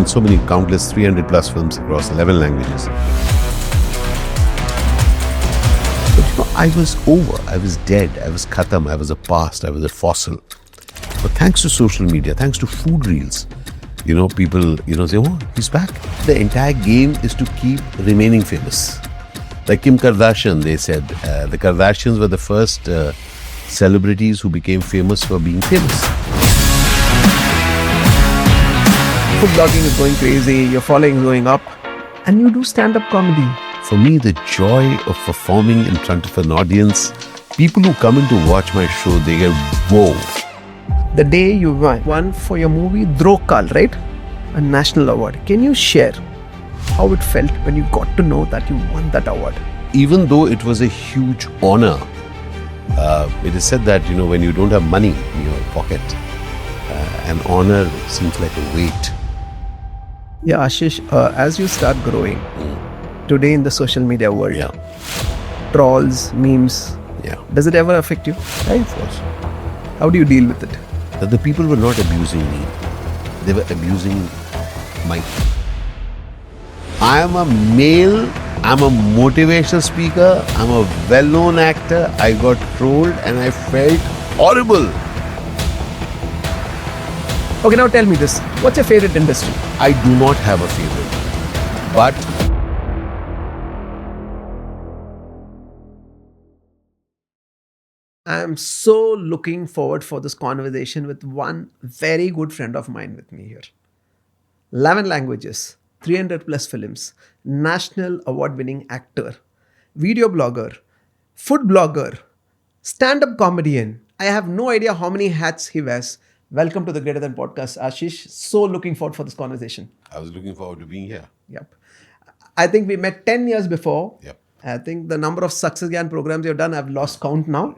done so many countless 300 plus films across 11 languages. But I was over, I was dead, I was khatam, I was a past, I was a fossil. But thanks to social media, thanks to food reels, people, say, oh, he's back. The entire game is to keep remaining famous. Like Kim Kardashian, they said, the Kardashians were the first celebrities who became famous for being famous. Food blogging is going crazy, your following is going up, and you do stand-up comedy. For me, the joy of performing in front of an audience, people who come in to watch my show, they get, whoa. The day you won for your movie Drokal, right? A national award. Can you share how it felt when you got to know that you won that award? Even though it was a huge honor, it is said that, when you don't have money in your pocket, an honor seems like a weight. Yeah, Ashish, as you start growing today in the social media world, trolls, memes, does it ever affect you? Yeah, of course. How do you deal with it? That the people were not abusing me, they were abusing my. I am a male, I'm a motivational speaker, I'm a well-known actor. I got trolled and I felt horrible. Okay, now tell me this. What's your favorite industry? I do not have a favorite, but I'm so looking forward for this conversation with one very good friend of mine with me here. 11 languages, 300 plus films, national award-winning actor, video blogger, food blogger, stand-up comedian. I have no idea how many hats he wears. Welcome to the Greater Than Podcast, Ashish. So looking forward for this conversation. I was looking forward to being here. Yep. I think we met 10 years before. Yep. I think the number of Success Gyan programs you've done, I've lost count now.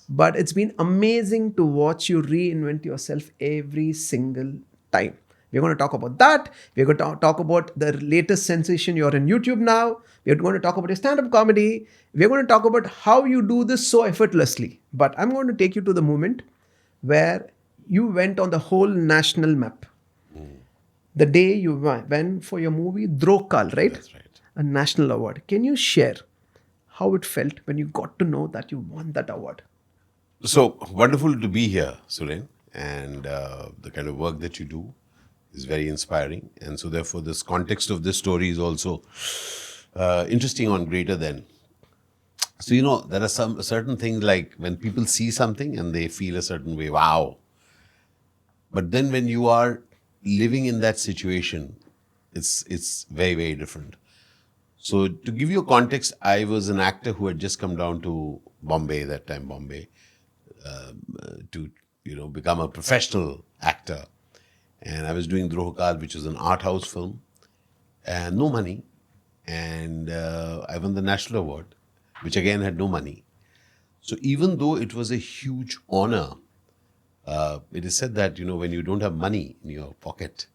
But it's been amazing to watch you reinvent yourself every single time. We're going to talk about that. We're going to talk about the latest sensation. You're on YouTube now. We're going to talk about your stand-up comedy. We're going to talk about how you do this so effortlessly. But I'm going to take you to the moment where you went on the whole national map. The day you went for your movie Drokal, right? That's right. A national award. Can you share how it felt when you got to know that you won that award? So wonderful to be here, Suren, and the kind of work that you do is very inspiring. And so therefore this context of this story is also interesting on Greater Than. So, there are some certain things like when people see something and they feel a certain way, wow. But then when you are living in that situation, it's very, very different. So to give you a context, I was an actor who had just come down to Bombay, to become a professional actor. And I was doing Drokal, which was an art house film, and no money. And I won the national award, which again had no money. So even though it was a huge honor, it is said that, when you don't have money in your pocket,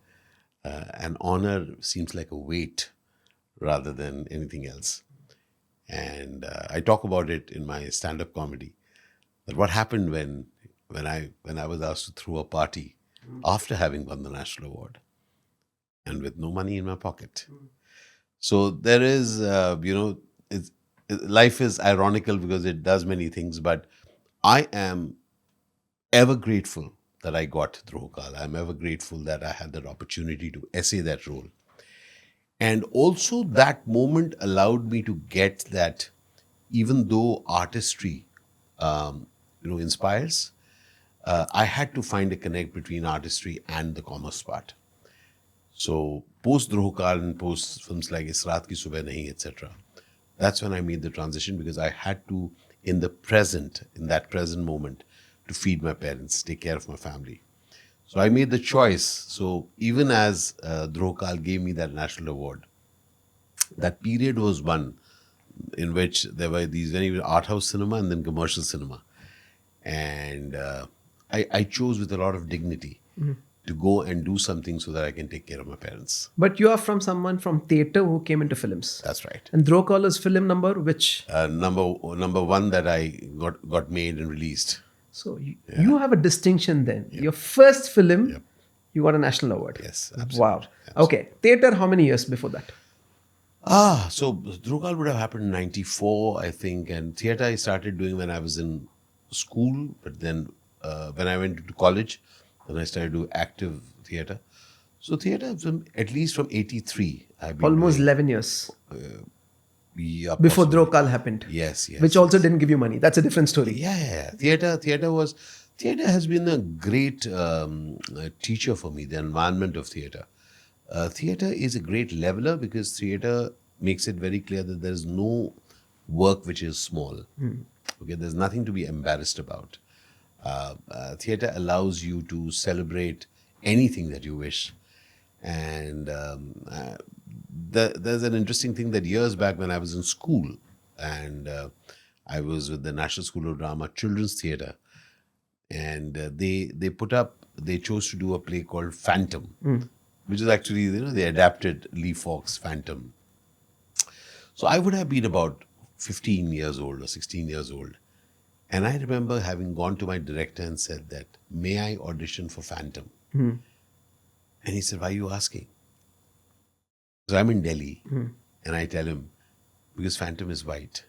an honor seems like a weight rather than anything else. And I talk about it in my stand-up comedy, that what happened when I was asked to throw a party after having won the national award and with no money in my pocket. So there is, life is ironical because it does many things, but I am ever grateful that I got Drokal. I'm ever grateful that I had that opportunity to essay that role. And also that moment allowed me to get that even though artistry, inspires, I had to find a connect between artistry and the commerce part. So post Drokal and post films like Is Raat Ki Subah Nahi, etc., that's when I made the transition because I had to, in that present moment, to feed my parents, take care of my family. So I made the choice. So even as Drokal gave me that national award, that period was one in which there were these very art house cinema and then commercial cinema. And I chose with a lot of dignity to go and do something so that I can take care of my parents. But you are from someone from theatre who came into films. That's right. And Drokal is film number which? Number one that I got made and released. So you have a distinction then. Your first film You got a national award. Yes, absolutely. Wow. Okay. Theatre, how many years before that? So Drukal would have happened in 94, I think. And theatre I started doing when I was in school. But then when I went to college, then I started doing active theatre. So theatre, at least from 83, I've been Almost doing. 11 years Yeah, before possibly. Drokal happened. Yes, yes. Which also didn't give you money. That's a different story. Yeah. Theatre has been a great teacher for me, the environment of theatre. Theatre is a great leveler because theatre makes it very clear that there is no work which is small. Okay, there's nothing to be embarrassed about. Theatre allows you to celebrate anything that you wish. And there's an interesting thing that years back when I was in school and I was with the National School of Drama Children's Theatre, and they chose to do a play called Phantom, which is actually, they adapted Lee Falk's Phantom. So I would have been about 15 years old or 16 years old. And I remember having gone to my director and said that, may I audition for Phantom? And he said, why are you asking? So I'm in Delhi and I tell him, because Phantom is white.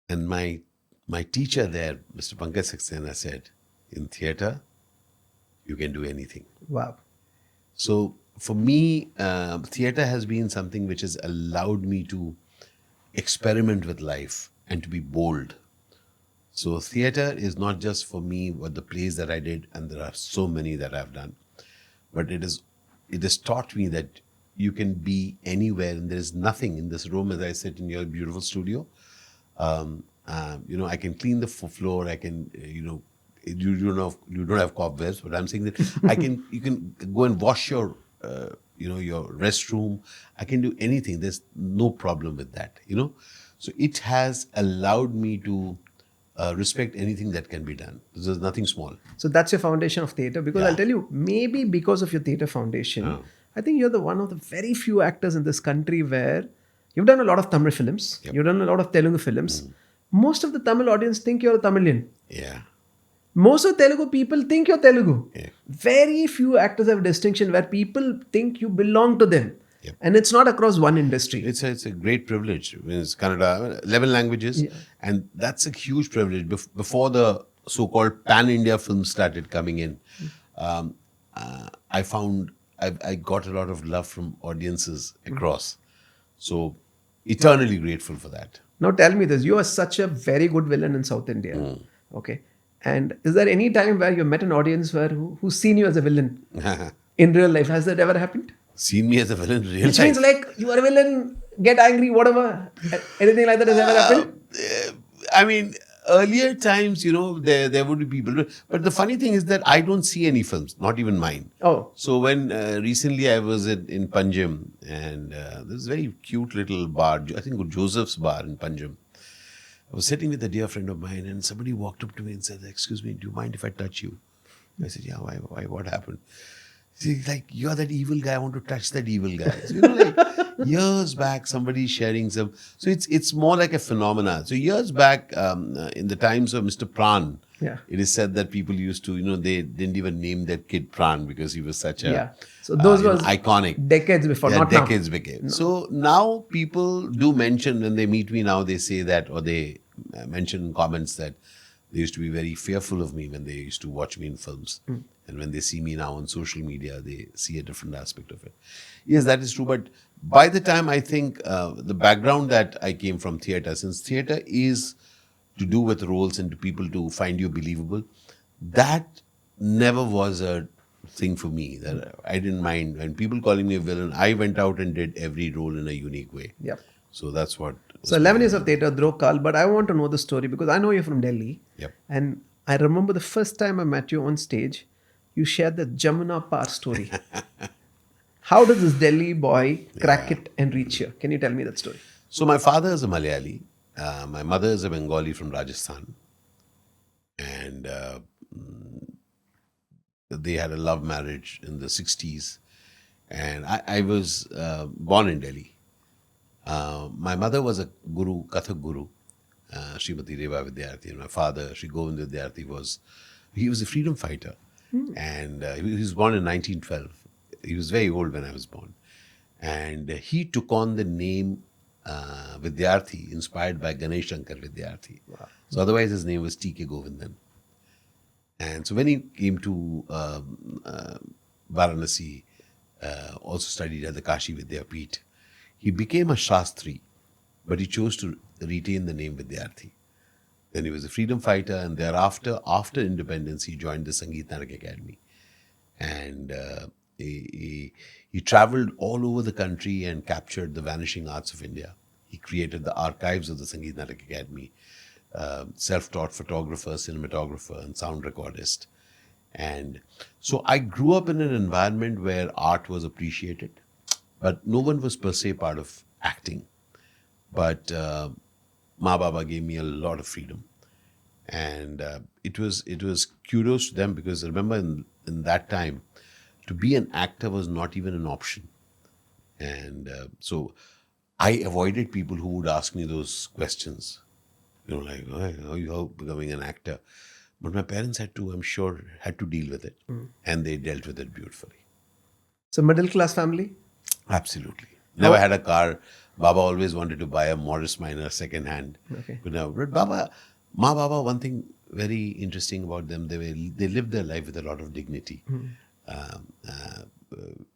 And my teacher there, Mr. Pankaj Saxena, said, in theatre, you can do anything. Wow. So for me, theatre has been something which has allowed me to experiment with life and to be bold. So theatre is not just for me what the plays that I did, and there are so many that I've done, but it has taught me that you can be anywhere and there is nothing in this room as I sit in your beautiful studio. I can clean the floor. I can, you don't have cobwebs, but I'm saying that you can go and wash your restroom. I can do anything. There's no problem with that, So it has allowed me to respect anything that can be done. There's nothing small. So that's your foundation of theatre. Because I'll tell you, maybe because of your theatre foundation, I think you're one of the very few actors in this country where you've done a lot of Tamil films. You've done a lot of Telugu films. Most of the Tamil audience think you're a Tamilian. Yeah. Most of Telugu people think you're Telugu. Yeah. Very few actors have a distinction where people think you belong to them. Yep. And it's not across one industry. It's a great privilege. It's Kannada, 11 languages. Yeah. And that's a huge privilege. Before the so-called pan-India films started coming in, I found I got a lot of love from audiences across. So eternally grateful for that. Now tell me this. You are such a very good villain in South India. Okay. And is there any time where you met an audience who's seen you as a villain in real life? Has that ever happened? Seen me as a villain in real life? Which means like, you are a villain, get angry, whatever. Anything like that has ever happened? I mean, earlier times, there would be people. But the funny thing is that I don't see any films, not even mine. Oh. So when recently I was in Panjim, and there's a very cute little bar, I think Joseph's bar in Panjim. I was sitting with a dear friend of mine, and somebody walked up to me and said, excuse me, do you mind if I touch you? I said, yeah, why? What happened? He's like, you're that evil guy, I want to touch that evil guy. So, years back, somebody sharing some. So it's more like a phenomena. So years back, in the times of Mr. Pran, it is said that people used to, they didn't even name their kid Pran because he was such a So those were iconic. Decades before, not decades now. Became. No. So now people do mention, when they meet me now, they say that, or they mention in comments that they used to be very fearful of me when they used to watch me in films. And when they see me now on social media, they see a different aspect of it. Yes, that is true. But by the time I think the background that I came from theatre, since theatre is to do with roles and to people to find you believable, that never was a thing for me. That I didn't mind. When people calling me a villain, I went out and did every role in a unique way. Yep. So that's what. So 11 years of theatre, Drokal, but I want to know the story because I know you're from Delhi. Yep. And I remember the first time I met you on stage, you shared the Jamuna Par story. How does this Delhi boy crack it and reach here? Can you tell me that story? So my father is a Malayali. My mother is a Bengali from Rajasthan. And they had a love marriage in the 60s. And I was born in Delhi. My mother was a guru, Kathak guru, Srimati Reva Vidyarthi. And my father, Shri Govind Vidyarthi, he was a freedom fighter. And he was born in 1912. He was very old when I was born. And he took on the name Vidyarthi, inspired by Ganesh Shankar Vidyarthi. Wow. So otherwise his name was T.K. Govindan. And so when he came to Varanasi, also studied at the Kashi Vidyapeeth, he became a Shastri, but he chose to retain the name Vidyarthi. Then he was a freedom fighter, and thereafter, after independence, he joined the Sangeet Natak Academy. And he traveled all over the country and captured the vanishing arts of India. He created the archives of the Sangeet Natak Academy, self-taught photographer, cinematographer, and sound recordist. And so I grew up in an environment where art was appreciated, but no one was per se part of acting. But Ma Baba gave me a lot of freedom. And it was kudos to them, because remember in that time, to be an actor was not even an option. And so I avoided people who would ask me those questions. Like, oh, how are you becoming an actor? But my parents had to deal with it. And they dealt with it beautifully. So middle class family? Absolutely. Never had a car. Baba always wanted to buy a Morris Minor second hand. Okay. But Ma Baba, one thing very interesting about them, they lived their life with a lot of dignity.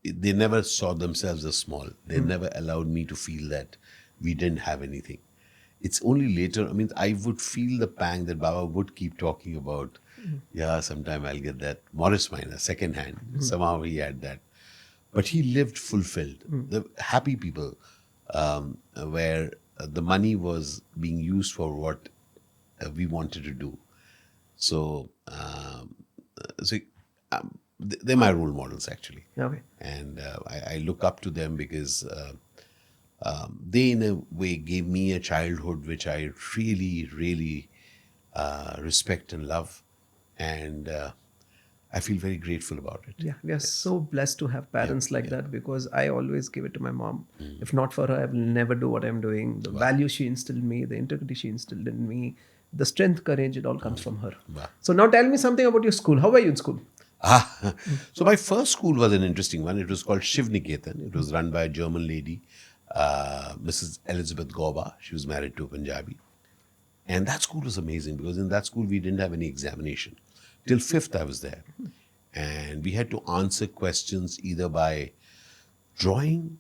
They never saw themselves as small. They never allowed me to feel that we didn't have anything. It's only later, I would feel the pang that Baba would keep talking about, sometime I'll get that Morris Minor, second hand. Somehow he had that. But he lived fulfilled. The happy people, where the money was being used for what we wanted to do. So, they're my role models, actually. Okay. And I look up to them because they, in a way, gave me a childhood which I really, really respect and love. And I feel very grateful about it. Yeah, we are so blessed to have parents like that, because I always give it to my mom. If not for her, I will never do what I'm doing. The value she instilled in me, the integrity she instilled in me, the strength, courage, it all comes from her. Wow. So now tell me something about your school. How were you in school? So my first school was an interesting one. It was called Shiv Niketan. It was run by a German lady, Mrs. Elizabeth Gauba. She was married to a Punjabi. And that school was amazing, because in that school we didn't have any examination. Till 5th I was there. And we had to answer questions either by drawing,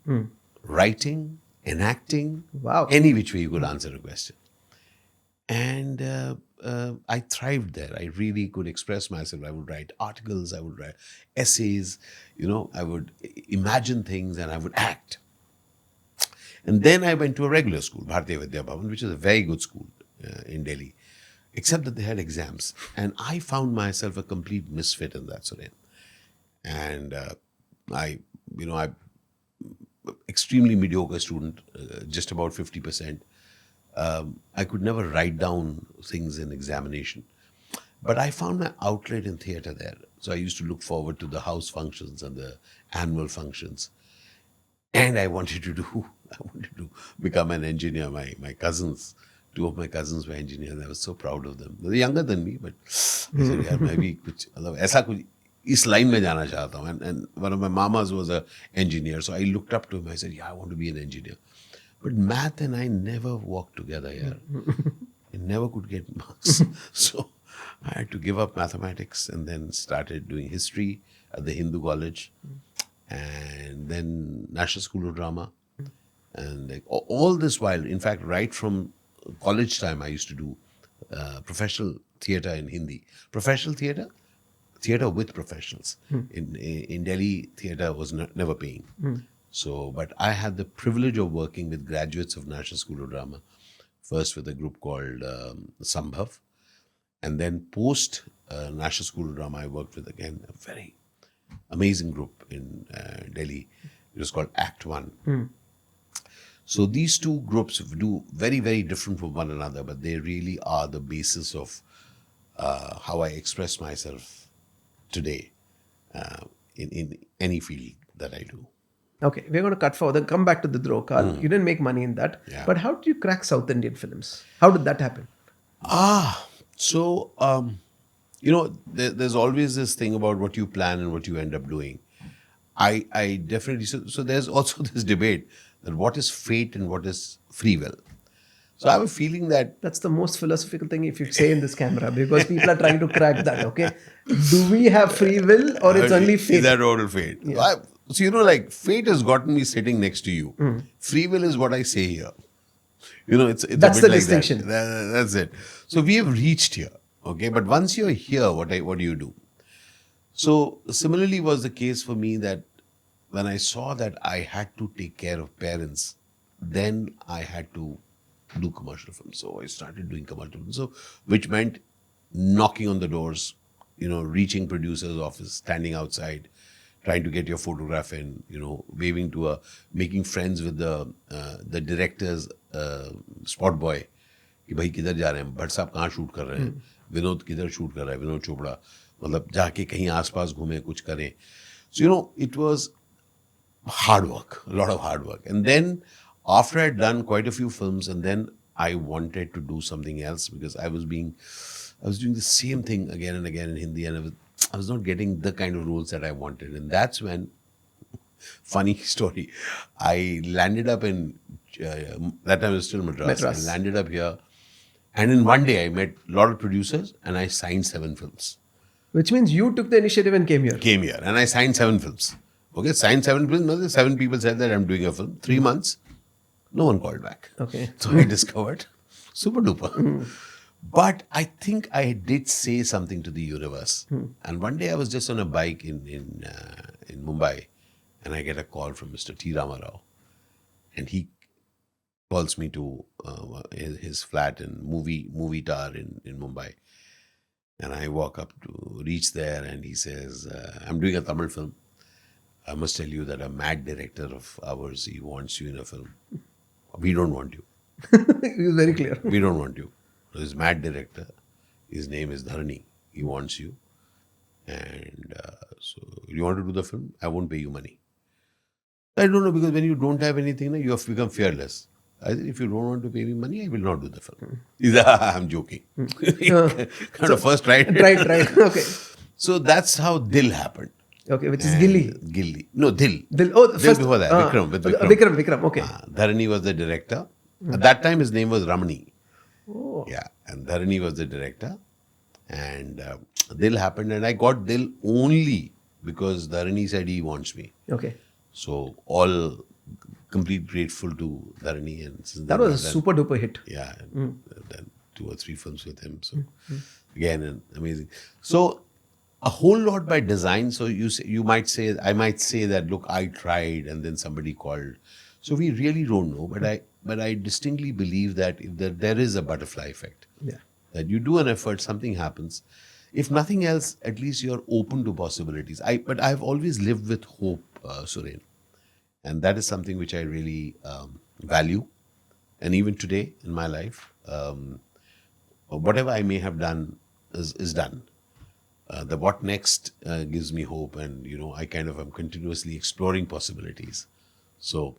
writing, enacting, Wow. any which way you could answer a question. And I thrived there. I really could express myself. I would write articles, I would write essays, I would imagine things, and I would act. And then I went to a regular school, Bharatiya Vidya Bhavan, which is a very good school in Delhi, except that they had exams. And I found myself a complete misfit in that Suren. And I extremely mediocre student, just about 50%. I could never write down things in examination. But I found my outlet in theatre there. So I used to look forward to the house functions and the annual functions. And I wanted to become an engineer. My cousins, 2 of my cousins were engineers. I was so proud of them. They were younger than me, but I said, yaar, मैं भी कुछ ऐसा कुछ इस line में जाना चाहता हूँ. And one of my mamas was an engineer. So I looked up to him. I said, I want to be an engineer. But math and I never walked together here. I never could get marks. So I had to give up mathematics and then started doing history at the Hindu College. And then National School of Drama. And all this while, in fact, right from college time, I used to do professional theatre in Hindi. Professional theatre? Theatre with professionals. In Delhi, theatre was never paying. So, but I had the privilege of working with graduates of National School of Drama. First with a group called Sambhav. And then post National School of Drama, I worked with, again, a very amazing group in Delhi. It was called Act One. So these two groups do very, very different from one another, but they really are the basis of how I express myself today in any field that I do. Okay, we're going to cut forward and come back to the Drokal. You didn't make money in that. Yeah. But how did you crack South Indian films? How did that happen? So there's always this thing about what you plan and what you end up doing. I definitely, so there's also this debate that what is fate and what is free will. So I have a feeling that That's the most philosophical thing if you say in this camera, because people are trying to crack that. Okay, do we have free will or it's only fate? is that total fate? Yeah. So like fate has gotten me sitting next to you. Free will is what I say here. It's That's a bit the like distinction. That's it. So we have reached here. Okay, but once you're here, what do you do? So similarly was the case for me that when I saw that I had to take care of parents, then I had to do commercial films. So I started doing commercial films. So which meant knocking on the doors, reaching producers' office, standing outside, trying to get your photograph in, waving to making friends with the director's spot boy. कि भाई किधर जा रहे हैं, भट्ट साहब कहाँ shoot कर रहे हैं, विनोद किधर शूट कर रहा है, विनोद चोपड़ा, मतलब जाके कहीं आसपास घूमे, कुछ करें. So it was hard work, a lot of hard work. And then after I'd done quite a few films, and then I wanted to do something else because I was doing the same thing again and again in Hindi, and I was not getting the kind of roles that I wanted. And that's when, funny story, I landed up in, that time it was still Madras. I landed up here, and in one day I met a lot of producers and I signed 7 films. Which means you took the initiative and came here. Came here and I signed 7 films. Okay, signed 7 films. Now 7 people said that I'm doing a film. 3 months, no one called back. Okay. So I discovered super duper. But I think I did say something to the universe. And one day I was just on a bike in Mumbai, and I get a call from Mr. T. Ramarao, and he calls me to his flat in movie tower in Mumbai. And I walk up to reach there, and he says, I'm doing a Tamil film. I must tell you that a mad director of ours, he wants you in a film. We don't want you. He was very clear. We don't want you. This mad director, his name is Dharani. He wants you. And so, you want to do the film? I won't pay you money. I don't know, because when you don't have anything, you have become fearless. I said, if you don't want to pay me money, I will not do the film. He said, I'm joking. Kind of first tried. Right. Okay. So that's how Dil happened. Okay, which is Gilly. Gilly. No, Dil. Oh, Dil first, before that. Vikram. With Vikram. Vikram. Okay. Dharani was the director. At that time, his name was Ramani. Oh. Yeah. And Dharani was the director. And Dil happened. And I got Dil only because Dharani said he wants me. Okay. So all complete grateful to Dharani. And That was a super duper hit. Yeah. And then 2 or 3 films with him. So again, amazing. So a whole lot by design. So I might say that, look, I tried and then somebody called. So we really don't know. But I distinctly believe that if there is a butterfly effect. Yeah. That you do an effort, something happens. If nothing else, at least you're open to possibilities. But I've always lived with hope, Suren. And that is something which I really value. And even today in my life, whatever I may have done is done. The what next gives me hope, and I kind of am continuously exploring possibilities. So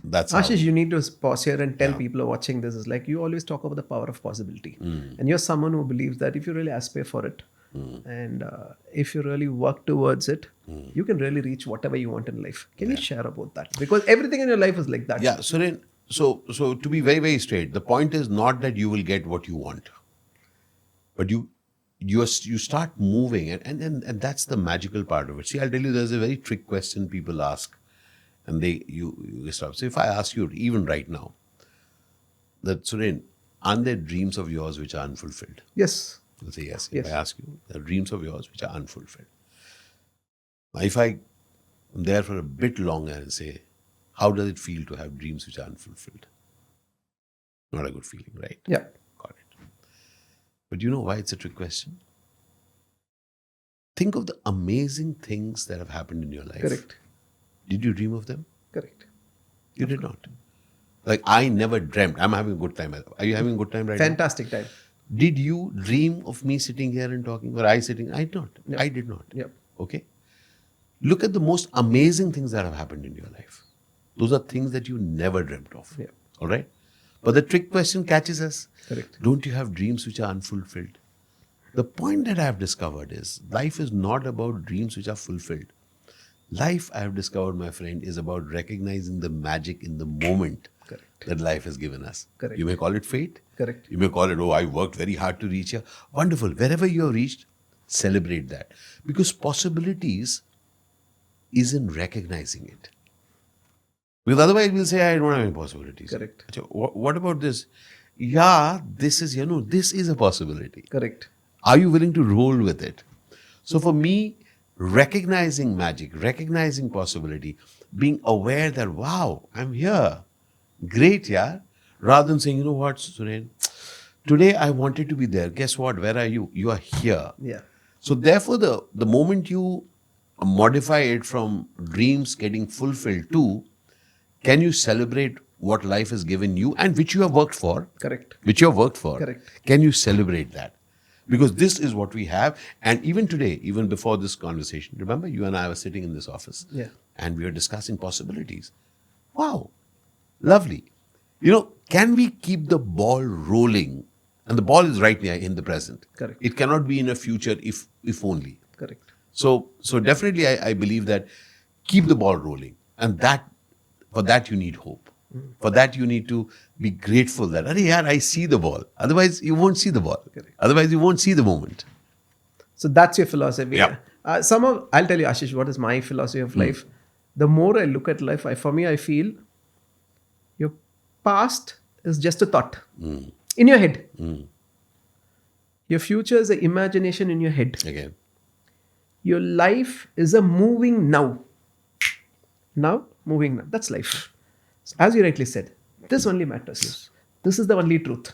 that's Ashish, how. you need to pause here and tell people watching this is like you always talk about the power of possibility, and you're someone who believes that if you really aspire for it, and if you really work towards it, you can really reach whatever you want in life. Can you share about that? Because everything in your life is like that. Yeah, Suren. So to be very, very straight, the point is not that you will get what you want, but you start moving, and that's the magical part of it. See, I'll tell you, there's a very trick question people ask, and you stop. So if I ask you even right now, that Suren, are there dreams of yours which are unfulfilled? Yes. You'll say yes. Yes. If I ask you, there are dreams of yours which are unfulfilled. Now, if I am there for a bit longer and say, how does it feel to have dreams which are unfulfilled? Not a good feeling, right? Yeah. Got it. But you know why it's a trick question? Think of the amazing things that have happened in your life. Correct. Did you dream of them? Correct. You did not. Like, I never dreamt. I'm having a good time. Are you having a good time right Fantastic time. now? Did you dream of me sitting here and talking, or I sitting? I did not. Yep. I did not. Yep. Okay? Look at the most amazing things that have happened in your life. Those are things that you never dreamt of. Yep. All right? But the trick question catches us. Correct. Don't you have dreams which are unfulfilled? The point that I have discovered is life is not about dreams which are fulfilled. Life, I have discovered, my friend, is about recognizing the magic in the moment Correct. that life has given us. Correct. You may call it fate. Correct. You may call it, oh, I worked very hard to reach here. Wonderful. Wherever you have reached, celebrate that. Because possibilities is in recognizing it. Because otherwise we'll say, I don't have any possibilities. Correct. Achha, what about this? Yeah, this is, this is a possibility. Correct. Are you willing to roll with it? So for me, recognizing magic, recognizing possibility, being aware that, wow, I'm here. Great, yeah. Rather than saying, you know what, Suren, today I wanted to be there. Guess what? Where are you? You are here. Yeah. So therefore, the moment you modify it from dreams getting fulfilled to, can you celebrate what life has given you and which you have worked for? Correct. Which you have worked for. Correct. Can you celebrate that? Because this is what we have. And even today, even before this conversation, remember you and I were sitting in this office. Yeah. And we were discussing possibilities. Wow. Lovely. Can we keep the ball rolling? And the ball is right now in the present. Correct. It cannot be in a future if only. Correct. So definitely I believe that keep the ball rolling. And for that you need hope. For that you need to be grateful that, I see the ball. Otherwise you won't see the ball. Correct. Otherwise you won't see the moment. So that's your philosophy. Yeah. I'll tell you, Ashish, what is my philosophy of life. The more I look at life, for me, I feel your past is just a thought in your head. Your future is an imagination in your head. Again. Your life is a moving now. Moving now. That's life. So as you rightly said, this only matters. Yes. This is the only truth.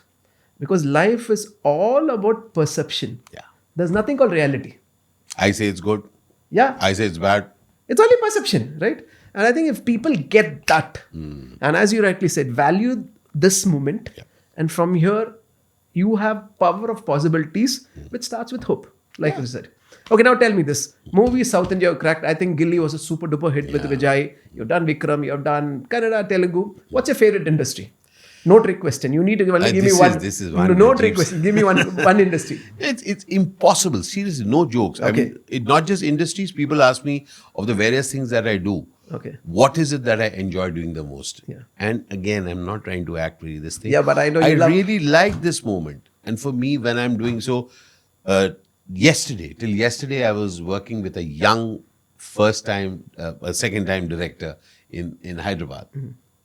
Because life is all about perception. Yeah. There's nothing called reality. I say it's good. Yeah. I say it's bad. It's only perception, right? And I think if people get that, and as you rightly said, value this moment, and from here, you have power of possibilities, which starts with hope, like you said. Okay, now tell me this. Movie South India cracked. I think Gilly was a super duper hit with Vijay. You've done Vikram, you've done Kannada, Telugu. What's your favorite industry? No trick question. You need to give me one. This is one. No trick question. Give me one industry. It's impossible. Seriously, no jokes. Okay. I mean, not just industries. People ask me of the various things that I do. Okay. What is it that I enjoy doing the most? Yeah. And again, I'm not trying to act really this thing. Yeah, but I know I you love- really like this moment. And for me, when I'm doing so, till yesterday, I was working with a young second-time director in Hyderabad.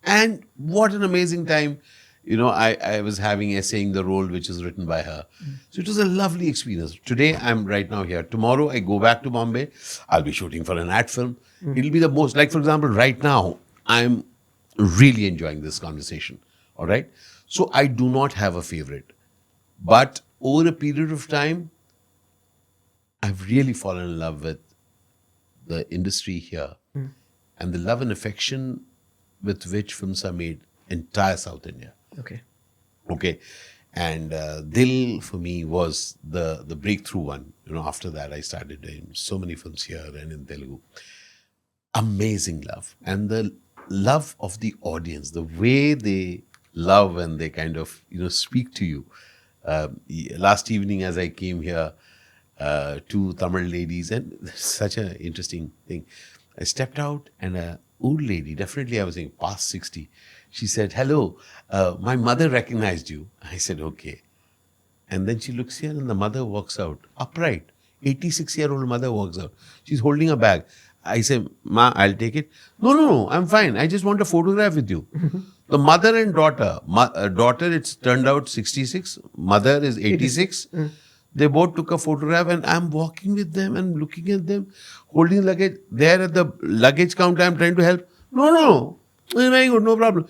And what an amazing time. I was essaying the role which is written by her. So it was a lovely experience. Today, I'm right now here. Tomorrow, I go back to Bombay. I'll be shooting for an ad film. It'll be the most, like for example, right now, I'm really enjoying this conversation. All right. So I do not have a favorite. But over a period of time, I've really fallen in love with the industry here and the love and affection with which films are made entire South India. Okay. And Dil for me was the breakthrough one. After that I started doing so many films here and in Telugu. Amazing love. And the love of the audience, the way they love and they kind of, speak to you. Last evening as I came here, two Tamil ladies, and such an interesting thing. I stepped out and an old lady, definitely I was saying past 60, she said, hello, my mother recognized you. I said, okay. And then she looks here and the mother walks out, upright. 86-year-old mother walks out. She's holding a bag. I say, Ma, I'll take it. No, I'm fine. I just want a photograph with you. The mother and daughter, daughter, it's turned out 66, mother is 86. They both took a photograph and I'm walking with them and looking at them, holding luggage. There at the luggage counter, I'm trying to help. No, very good, no problem.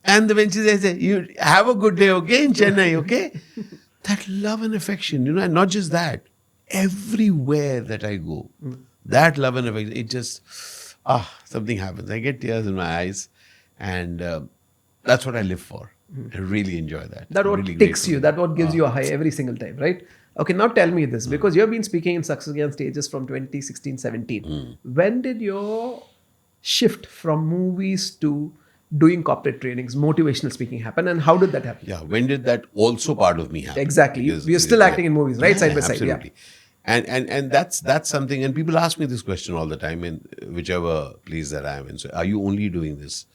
And when she says, you have a good day, okay, in Chennai, okay? That love and affection, and not just that, everywhere that I go, that love and affection, it just, something happens. I get tears in my eyes and that's what I live for. I really enjoy that. That's what really ticks grateful. you. That's what gives you a high every single time, right? Okay, now tell me this, because you have been speaking in Success Gyan stages from 2016-17. When did your shift from movies to doing corporate trainings, motivational speaking happen, and how did that happen? Yeah, when did that also part of me happen? Exactly. Because We are still acting in movies, right? Side by side. Yeah. absolutely. And that's something. And people ask me this question all the time in whichever place that I am in. So, are you only doing this?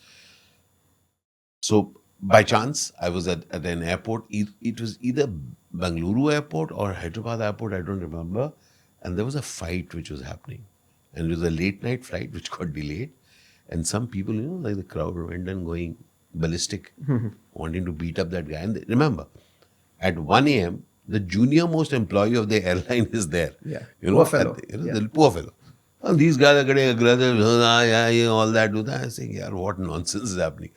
So by chance, I was at an airport. It was either Bangalore airport or Hyderabad airport. I don't remember. And there was a fight which was happening, and it was a late night flight which got delayed. And some people, like the crowd went and going ballistic, wanting to beat up that guy. And remember, at 1 a.m., the junior most employee of the airline is there. Yeah. Poor fellow. The poor fellow. And these guys are getting aggressive, all that, do that. I was saying, yeah, what nonsense is happening?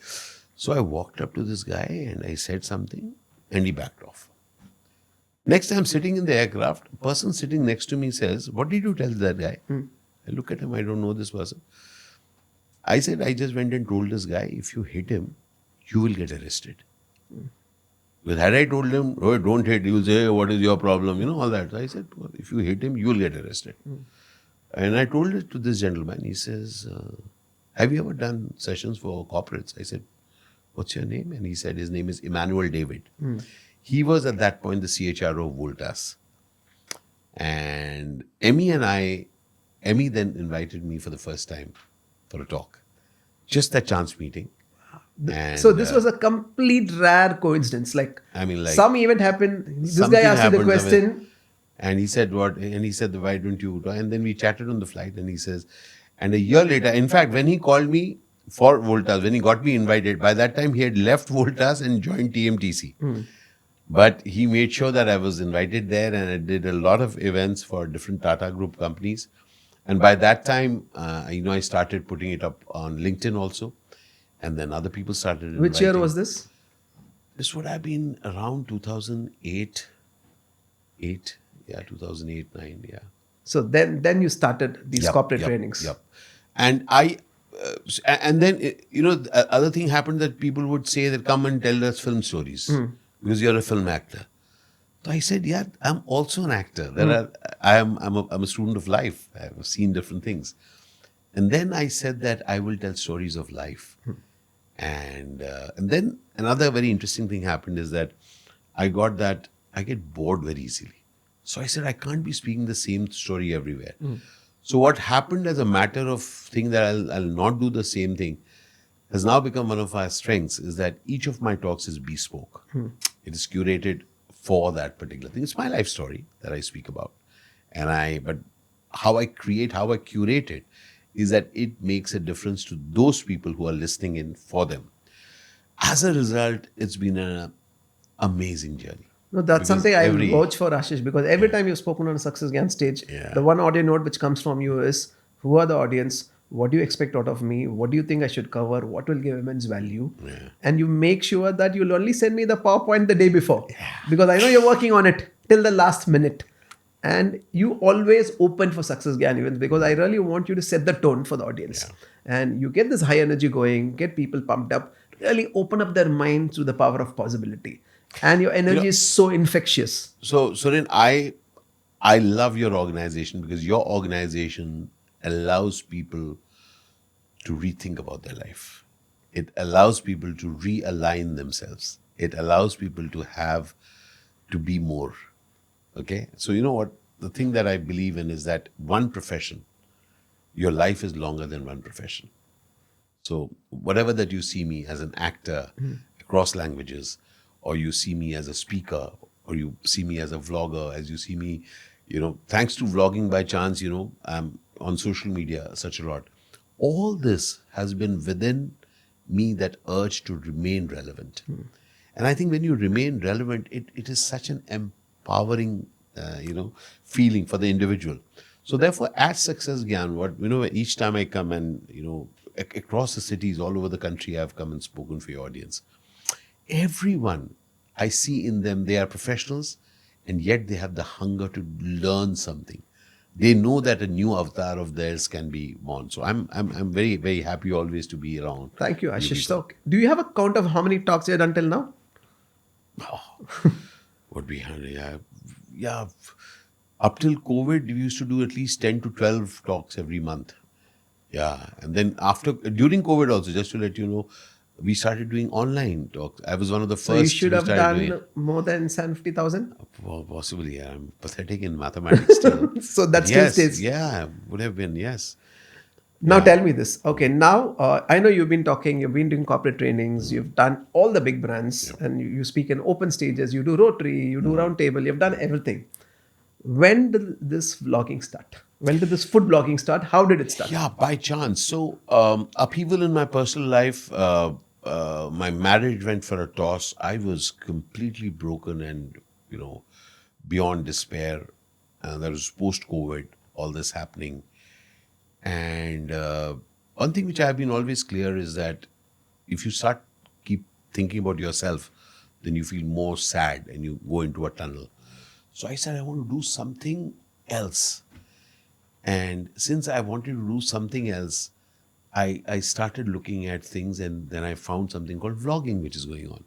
So I walked up to this guy and I said something and he backed off. Next time sitting in the aircraft, a person sitting next to me says, what did you tell that guy? I look at him, I don't know this person. I said, I just went and told this guy, if you hit him, you will get arrested. Because had I told him, oh, don't hit, he will say, hey, what is your problem? All that. So I said, well, if you hit him, you will get arrested. And I told it to this gentleman. He says, have you ever done sessions for corporates? I said, what's your name? And he said, his name is Emmanuel David. He was at that point the CHRO of Voltas. And Emmy then invited me for the first time for a talk. Just that chance meeting. And, so this was a complete rare coincidence. Some event happened. This guy asked you the question. And he said, what? And he said, why don't you? And then we chatted on the flight. And he says, and a year later, in fact, when he called me for Voltas, when he got me invited, by that time he had left Voltas and joined TMTC. But he made sure that I was invited there, and I did a lot of events for different Tata Group companies. And by that time, I started putting it up on LinkedIn also. And then other people started. Which year was this? This would have been around 2008. 2008, 9, yeah. So then you started these corporate trainings. Yep. And and then, the other thing happened that people would say that come and tell us film stories because you're a film actor. So I said, yeah, I'm also an actor. I'm a student of life. I've seen different things. And then I said that I will tell stories of life. And then another very interesting thing happened is that I get bored very easily. So I said, I can't be speaking the same story everywhere. So what happened as a matter of thing that I'll not do the same thing has now become one of our strengths is that each of my talks is bespoke. It is curated for that particular thing. It's my life story that I speak about. But how I curate it is that it makes a difference to those people who are listening in for them. As a result, it's been an amazing journey. No, that's something I vouch for, Ashish, because every time you've spoken on a Success Gyan stage, the one audio note which comes from you is, who are the audience? What do you expect out of me? What do you think I should cover? What will give immense value? And you make sure that you'll only send me the PowerPoint the day before. Because I know you're working on it till the last minute. And you always open for Success Gyan events because I really want you to set the tone for the audience. And you get this high energy going, get people pumped up, really open up their mind through the power of possibility. And your energy is so infectious. So, Surin, I love your organization because your organization allows people to rethink about their life. It allows people to realign themselves. It allows people to be more. Okay? So you know what? The thing that I believe in is that one profession, your life is longer than one profession. So whatever that you see me as an actor across languages, or you see me as a speaker, or you see me as a vlogger, as you see me, thanks to vlogging by chance, I'm on social media such a lot. All this has been within me, that urge to remain relevant. And I think when you remain relevant, it is such an empowering, feeling for the individual. So therefore, at Success Gyan, each time I come and, across the cities all over the country, I've come and spoken for your audience. Everyone I see in them, they are professionals, and yet they have the hunger to learn something. They know that a new avatar of theirs can be born. So I'm very, very happy always to be around. Thank you, Ashish. So, do you have a count of how many talks you had done till now? What we had, yeah. Up till COVID, we used to do at least 10 to 12 talks every month. Yeah. And then during COVID also, just to let you know, we started doing online talks. I was one of the So you first should who have started doing done it. more than 750,000. Well, possibly, yeah. I'm pathetic in mathematics still. So that But still yes, stays. yeah, would have been, yes. Now Yeah. tell me this. Okay, now I know you've been talking, you've been doing corporate trainings, you've done all the big brands, and you speak in open stages, you do Rotary, you do round table, you've done everything. When did this vlogging start? When did this food blogging start? How did it start? Yeah, by chance. So, upheaval in my personal life, my marriage went for a toss. I was completely broken and, beyond despair. That was post COVID, all this happening. And one thing which I've been always clear is that if you start keep thinking about yourself, then you feel more sad and you go into a tunnel. So I said, I want to do something else. And since I wanted to do something else, I started looking at things, and then I found something called vlogging, which is going on.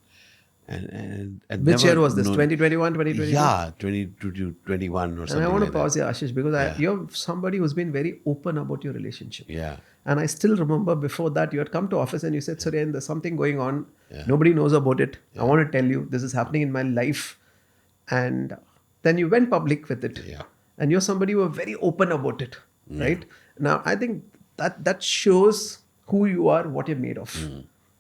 And Which never year was this? known. 2021, 2022? Yeah, 22 to 21 or And something I want to like that. pause here, Ashish, because Yeah. you're somebody who's been very open about your relationship. Yeah. And I still remember before that you had come to office and you said, Suryan, there's something going on. Nobody knows about it. I want to tell you this is happening in my life. And then you went public with it. Yeah. And you're somebody who are very open about it. Right? Now, I think that shows who you are, what you're made of.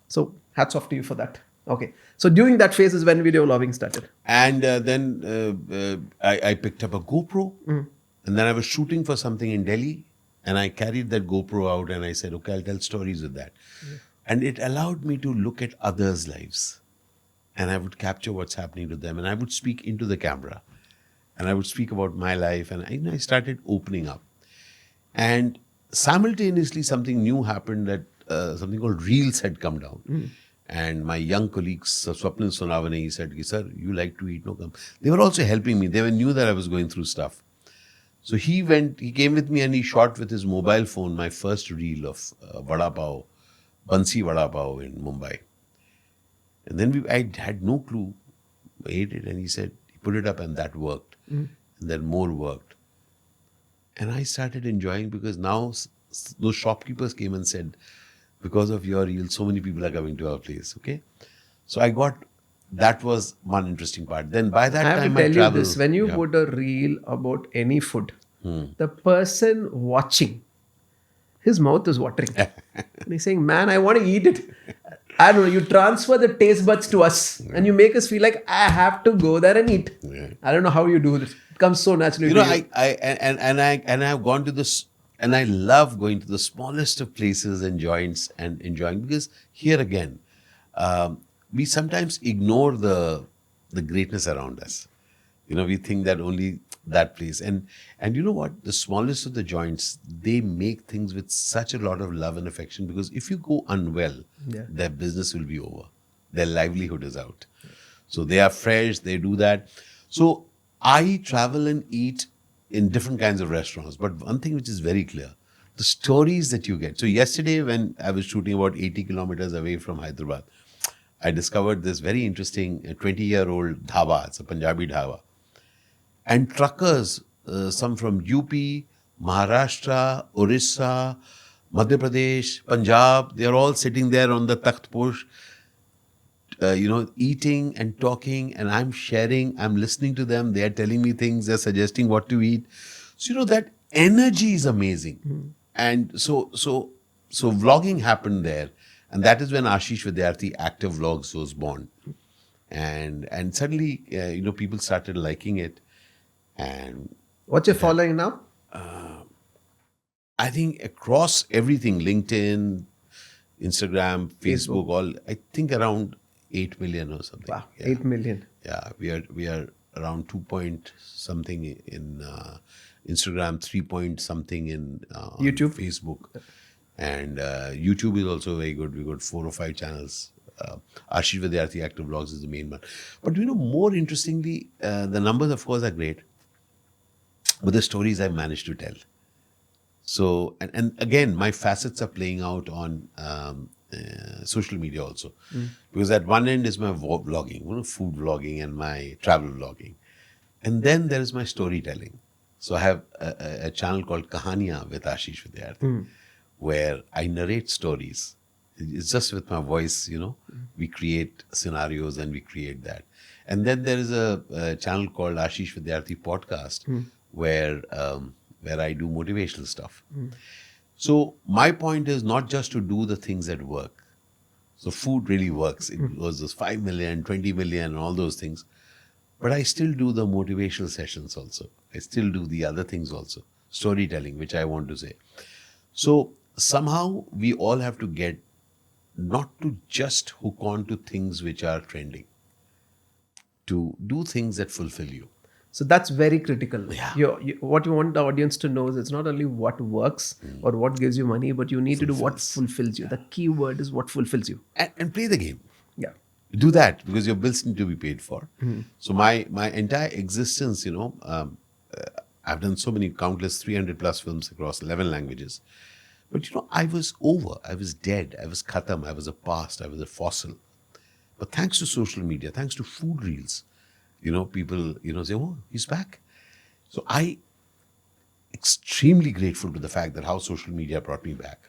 So hats off to you for that. Okay. So during that phase is when video vlogging started. And then I picked up a GoPro, and then I was shooting for something in Delhi, and I carried that GoPro out, and I said, okay, I'll tell stories with that. And it allowed me to look at others' lives, and I would capture what's happening to them, and I would speak into the camera, and I would speak about my life, and I started opening up. And simultaneously, something new happened, that something called Reels had come down. And my young colleagues, Swapnil Sonavane, he said, sir, you like to eat, no come. They were also helping me. They knew that I was going through stuff. So he came with me and he shot with his mobile phone my first reel of Vada Pav, Bansi Vada Pav in Mumbai. And then I had no clue. I ate it and he said, he put it up and that worked. And then more worked. And I started enjoying, because now those shopkeepers came and said, because of your reel, so many people are coming to our place. Okay. So that was one interesting part. Then by that I have time, to tell I you traveled. this. When you Yeah. put a reel about any food, the person watching, his mouth is watering. And he's saying, man, I want to eat it. I don't know. You transfer the taste buds to us and you make us feel like I have to go there and eat. I don't know how you do this. It comes so naturally. You know, to you. I've gone to this, and I love going to the smallest of places and joints and enjoying, because here again, we sometimes ignore the greatness around us. We think that only that place, and you know what? The smallest of the joints, they make things with such a lot of love and affection, because if you go unwell, their business will be over. Their livelihood is out. So they are fresh, they do that. So I travel and eat in different kinds of restaurants. But one thing which is very clear, the stories that you get. So yesterday when I was shooting about 80 kilometers away from Hyderabad, I discovered this very interesting 20-year-old dhaba. It's a Punjabi dhaba. And truckers, some from UP, Maharashtra, Orissa, Madhya Pradesh, Punjab, they're all sitting there on the Takht Posh, eating and talking, and I'm sharing, I'm listening to them, they're telling me things, they're suggesting what to eat. So, that energy is amazing. And so vlogging happened there. And that is when Ashish Vidyarthi Active Vlogs was born. And suddenly, people started liking it. And What's your following now? I think across everything, LinkedIn, Instagram, Facebook, all, I think around 8 million or something. Wow, Yeah. 8 million. Yeah, we are around 2 point something in Instagram, 3 point something in YouTube. Facebook. And YouTube is also very good. We got 4 or 5 channels. Ashish Vidyarthi Active Vlogs is the main one. But more interestingly, the numbers of course are great, but the stories I've managed to tell. So, and again, my facets are playing out on social media also. Because at one end is my vlogging, food vlogging and my travel vlogging. And then there is my storytelling. So I have a channel called Kahaniya with Ashish Vidyarthi, where I narrate stories. It's just with my voice, we create scenarios and we create that. And then there is a channel called Ashish Vidyarthi podcast where I do motivational stuff. So my point is not just to do the things that work. So food really works. It was those 5 million, 20 million, and all those things. But I still do the motivational sessions also. I still do the other things also. Storytelling, which I want to say. So somehow we all have to get not to just hook on to things which are trending, to do things that fulfill you. So that's very critical. Yeah. What you want the audience to know is it's not only what works or what gives you money, but you need to do what fulfills you. The key word is what fulfills you. And play the game. Yeah. Do that because your bills need to be paid for. So my entire existence, I've done so many countless 300 plus films across 11 languages. But I was over. I was dead. I was khatam. I was a past. I was a fossil. But thanks to social media, thanks to food reels, people, say, oh, he's back. So I extremely grateful to the fact that how social media brought me back.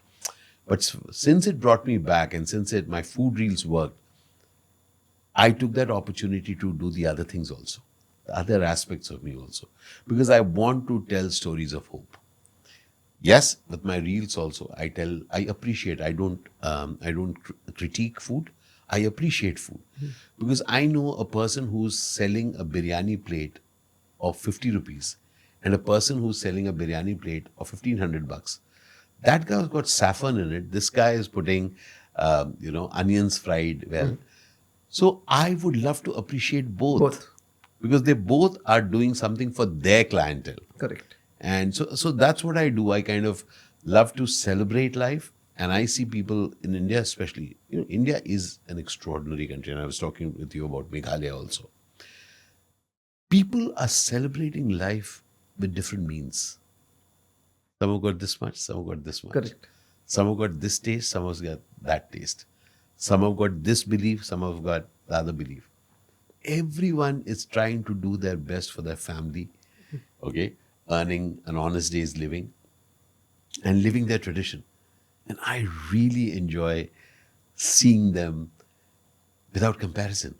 But since it brought me back and since my food reels worked, I took that opportunity to do the other things also, the other aspects of me also, because I want to tell stories of hope. Yes, with my reels also, I appreciate. I don't critique food. I appreciate food because I know a person who's selling a biryani plate of 50 rupees and a person who's selling a biryani plate of 1,500 bucks. That guy's got saffron in it. This guy is putting, onions fried well. So I would love to appreciate both. Because they both are doing something for their clientele. Correct. And so that's what I do. I kind of love to celebrate life. And I see people in India especially, India is an extraordinary country. And I was talking with you about Meghalaya also. People are celebrating life with different means. Some have got this much, some have got this much. Correct. Some have got this taste, some have got that taste. Some have got this belief, some have got the other belief. Everyone is trying to do their best for their family, okay, earning an honest day's living and living their tradition. And I really enjoy seeing them without comparison.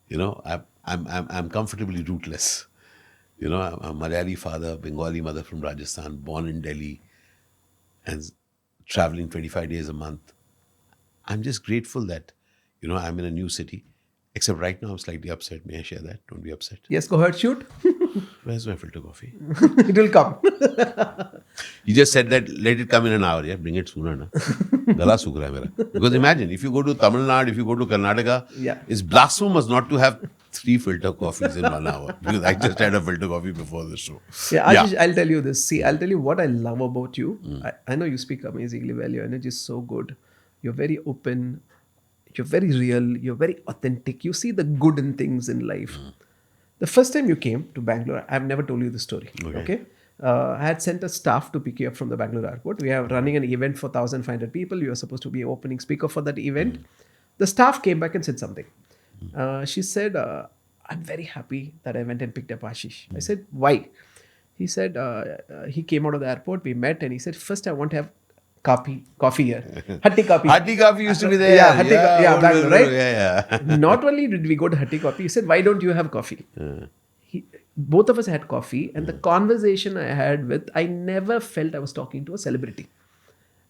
I'm comfortably rootless. I'm a Malayali father, Bengali mother from Rajasthan, born in Delhi and traveling 25 days a month. I'm just grateful that, I'm in a new city. Except right now I'm slightly upset. May I share that? Don't be upset. Yes, go ahead, shoot. Where's my filter coffee? It will come. You just said that let it come in an hour. Yeah, bring it sooner. Na. Gala sukh raha hai mera. Because imagine, if you go to Tamil Nadu, if you go to Karnataka, it's blasphemous not to have 3 filter coffees in 1 hour. Because I just had a filter coffee before the show. Yeah, Ashish, I'll tell you this. See, I'll tell you what I love about you. I know you speak amazingly well. Your energy is so good. You're very open. You're very real. You're very authentic. You see the good in things in life. The first time you came to Bangalore, I've never told you the story. Okay? I had sent a staff to pick you up from the Bangalore airport. We are running an event for 1,500 people. You are supposed to be opening speaker for that event. The staff came back and said something. She said, I'm very happy that I went and picked up Ashish. I said, why? He said, he came out of the airport. We met and he said, first I want to have coffee here. Hatti coffee. Hatti coffee used to be there. Yeah, Bangalore, right? Yeah. Not only did we go to Hatti coffee, he said, why don't you have coffee? Both of us had coffee, and the conversation I had I never felt I was talking to a celebrity.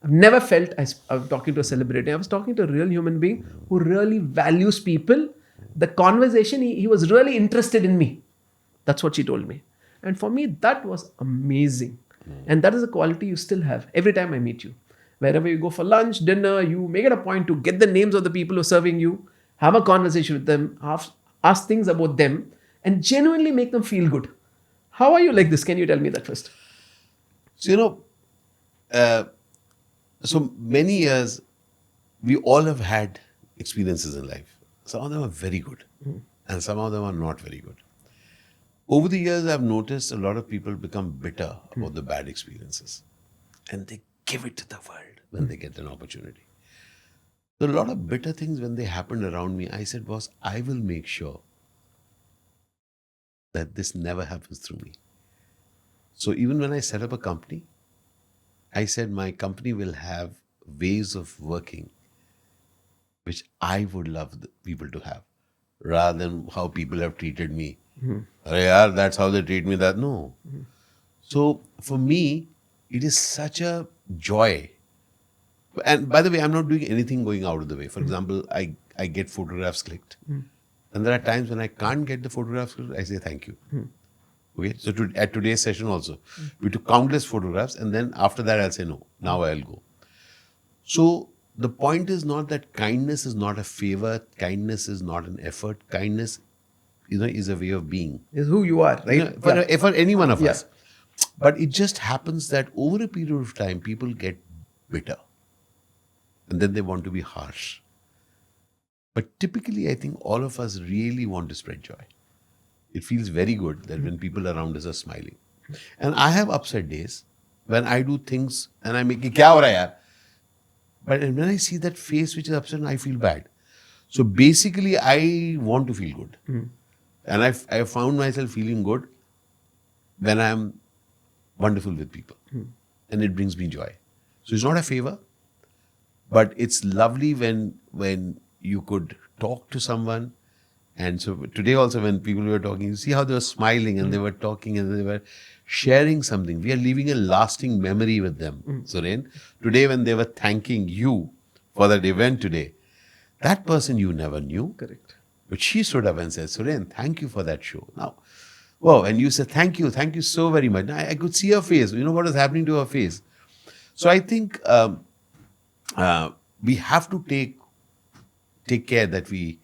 I've never felt I was talking to a celebrity. I was talking to a real human being who really values people. The conversation, he was really interested in me. That's what she told me. And for me, that was amazing. And that is a quality you still have every time I meet you. Wherever you go for lunch, dinner, you make it a point to get the names of the people who are serving you, have a conversation with them, ask things about them, and genuinely make them feel good. How are you like this? Can you tell me that first? So, so many years, we all have had experiences in life. Some of them are very good, and some of them are not very good. Over the years, I've noticed a lot of people become bitter about the bad experiences. And they give it to the world when they get an opportunity. So a lot of bitter things when they happened around me, I said, boss, I will make sure that this never happens through me. So even when I set up a company, I said my company will have ways of working which I would love the people to have, rather than how people have treated me. Arey yaar, that's how they treat me. That no. So for me, it is such a joy. And by the way, I'm not doing anything going out of the way. For example, I get photographs clicked. And there are times when I can't get the photographs clicked, I say thank you. Okay, so at today's session also, we took countless photographs, and then after that I'll say no, now I'll go. So the point is not that kindness is not a favor, kindness is not an effort, kindness, is a way of being. Is who you are, right? For any one of us. But it just happens that over a period of time, people get bitter. And then they want to be harsh. But typically, I think all of us really want to spread joy. It feels very good that when people around us are smiling. And I have upset days when I do things and I make it, kya ho raha hai yaar? But when I see that face which is upset, I feel bad. So basically, I want to feel good. And I found myself feeling good when I'm wonderful with people. And it brings me joy. So it's not a favor, but it's lovely when you could talk to someone. And so today also when people were talking, you see how they were smiling and they were talking and they were sharing something. We are leaving a lasting memory with them. Suren, today when they were thanking you for that event today, that person you never knew. Correct. But she stood up and said, Suren, thank you for that show. Now, wow, and you said, thank you so very much. I could see her face. You know what was happening to her face. So I think we have to take care that we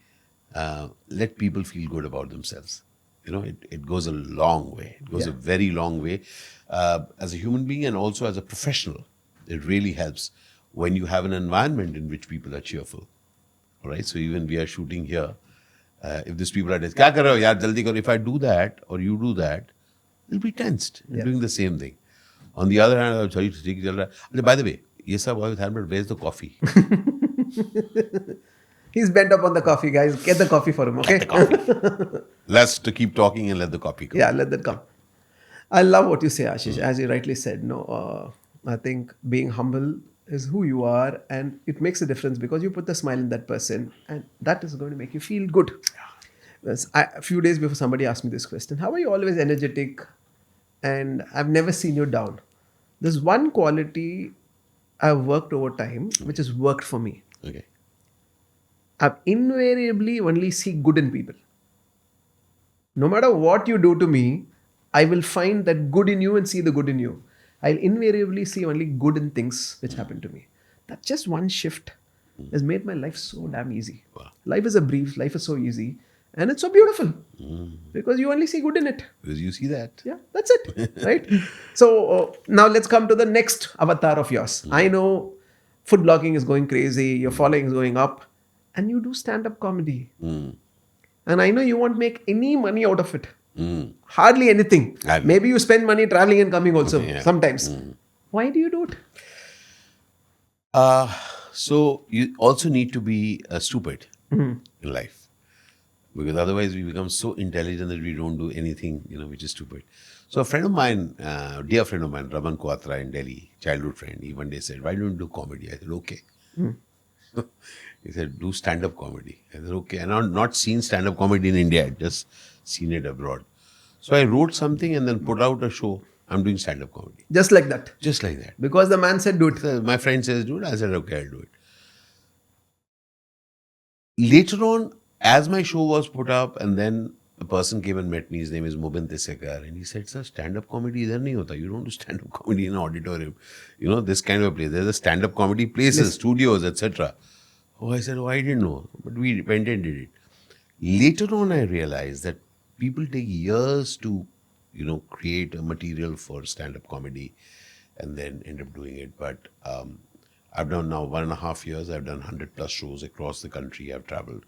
let people feel good about themselves. It goes a long way. It goes a very long way. As a human being and also as a professional, it really helps when you have an environment in which people are cheerful. All right. So even we are shooting here. If these people are just, kya kar rahe ho yaar, jaldi karo. If I do that or you do that, they'll be tensed. Doing the same thing. On the other hand, I'm sorry, by the way, yes, sir, boy with helmet, where's the coffee? He's bent up on the coffee, guys. Get the coffee for him, okay? Get the coffee. Let's to keep talking and let the coffee come. Yeah, let that come. I love what you say, Ashish. As you rightly said, I think being humble is who you are, and it makes a difference because you put the smile in that person, and that is going to make you feel good. A few days before, somebody asked me this question: how are you always energetic? And I've never seen you down. There's one quality I've worked over time, which has worked for me. Okay. I've invariably only see good in people. No matter what you do to me, I will find that good in you and see the good in you. I'll invariably see only good in things which happen to me. That just one shift has made my life so damn easy. Wow. Life is a brief, life is so easy, and it's so beautiful because you only see good in it. Because you see that. Yeah, that's it, right? So now let's come to the next avatar of yours. I know food blogging is going crazy, your following is going up, and you do stand-up comedy. And I know you won't make any money out of it. Hardly anything. Maybe you spend money traveling and coming also sometimes. Why do you do it? So you also need to be stupid in life. Because otherwise we become so intelligent that we don't do anything, which is stupid. So a friend of mine, dear friend of mine, Raman Quatra in Delhi, childhood friend, he one day said, why don't you do comedy? I said, okay. He said, do stand-up comedy. I said, okay. And I've not seen stand-up comedy in India. I'd just seen it abroad. So I wrote something and then put out a show. I'm doing stand-up comedy. Just like that. Just like that. Because the man said do it. So my friend says do it. I said, okay, I'll do it. Later on, as my show was put up and then a person came and met me, his name is Mubin Tisekar, and he said, sir, stand-up comedy idhar nahi hota. You don't do stand-up comedy in an auditorium. This kind of a place. There's a stand-up comedy places, studios, etc. Oh, I said, I didn't know. But we went and did it. Later on, I realized that people take years to, create a material for stand-up comedy and then end up doing it. But I've done now 1.5 years. I've done 100+ shows across the country. I've traveled.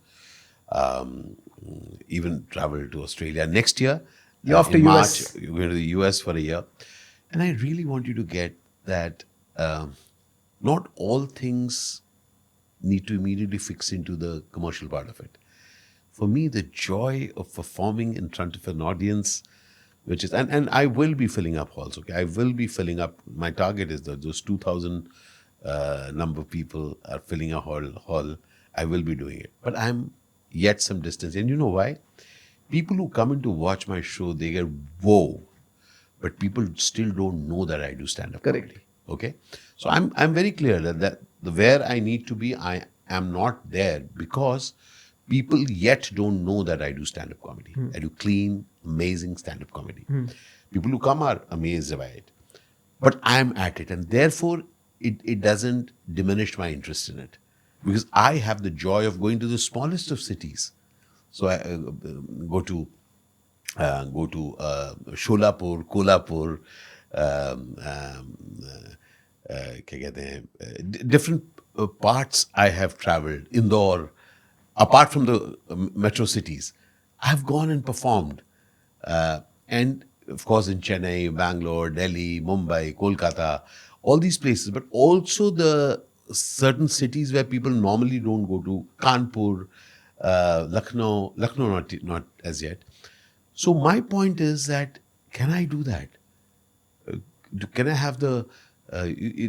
Even traveled to Australia. Next year, you're off to in US. March, you're going to the US for a year. And I really want you to get that not all things need to immediately fix into the commercial part of it. For me, the joy of performing in front of an audience, which is, and I will be filling up halls, okay? I will be filling up, my target is that those 2,000 number of people are filling a hall I will be doing it. But I'm yet some distance. And you know why? People who come in to watch my show, they get, whoa. But people still don't know that I do stand-up Correct. comedy. Okay? So I'm very clear that the where I need to be, I am not there because people yet don't know that I do stand-up comedy. I do clean, amazing stand-up comedy. People who come are amazed by it. But I'm at it. And therefore, it doesn't diminish my interest in it. Because I have the joy of going to the smallest of cities. So I go to Sholapur, Kolhapur, क्या कहते हैं, different parts I have traveled. Indore, apart from the metro cities, I have gone and performed. And of course in Chennai, Bangalore, Delhi, Mumbai, Kolkata, all these places, but also the certain cities where people normally don't go to, Kanpur, Lucknow not as yet. So my point is that, can I do that? Can I have the,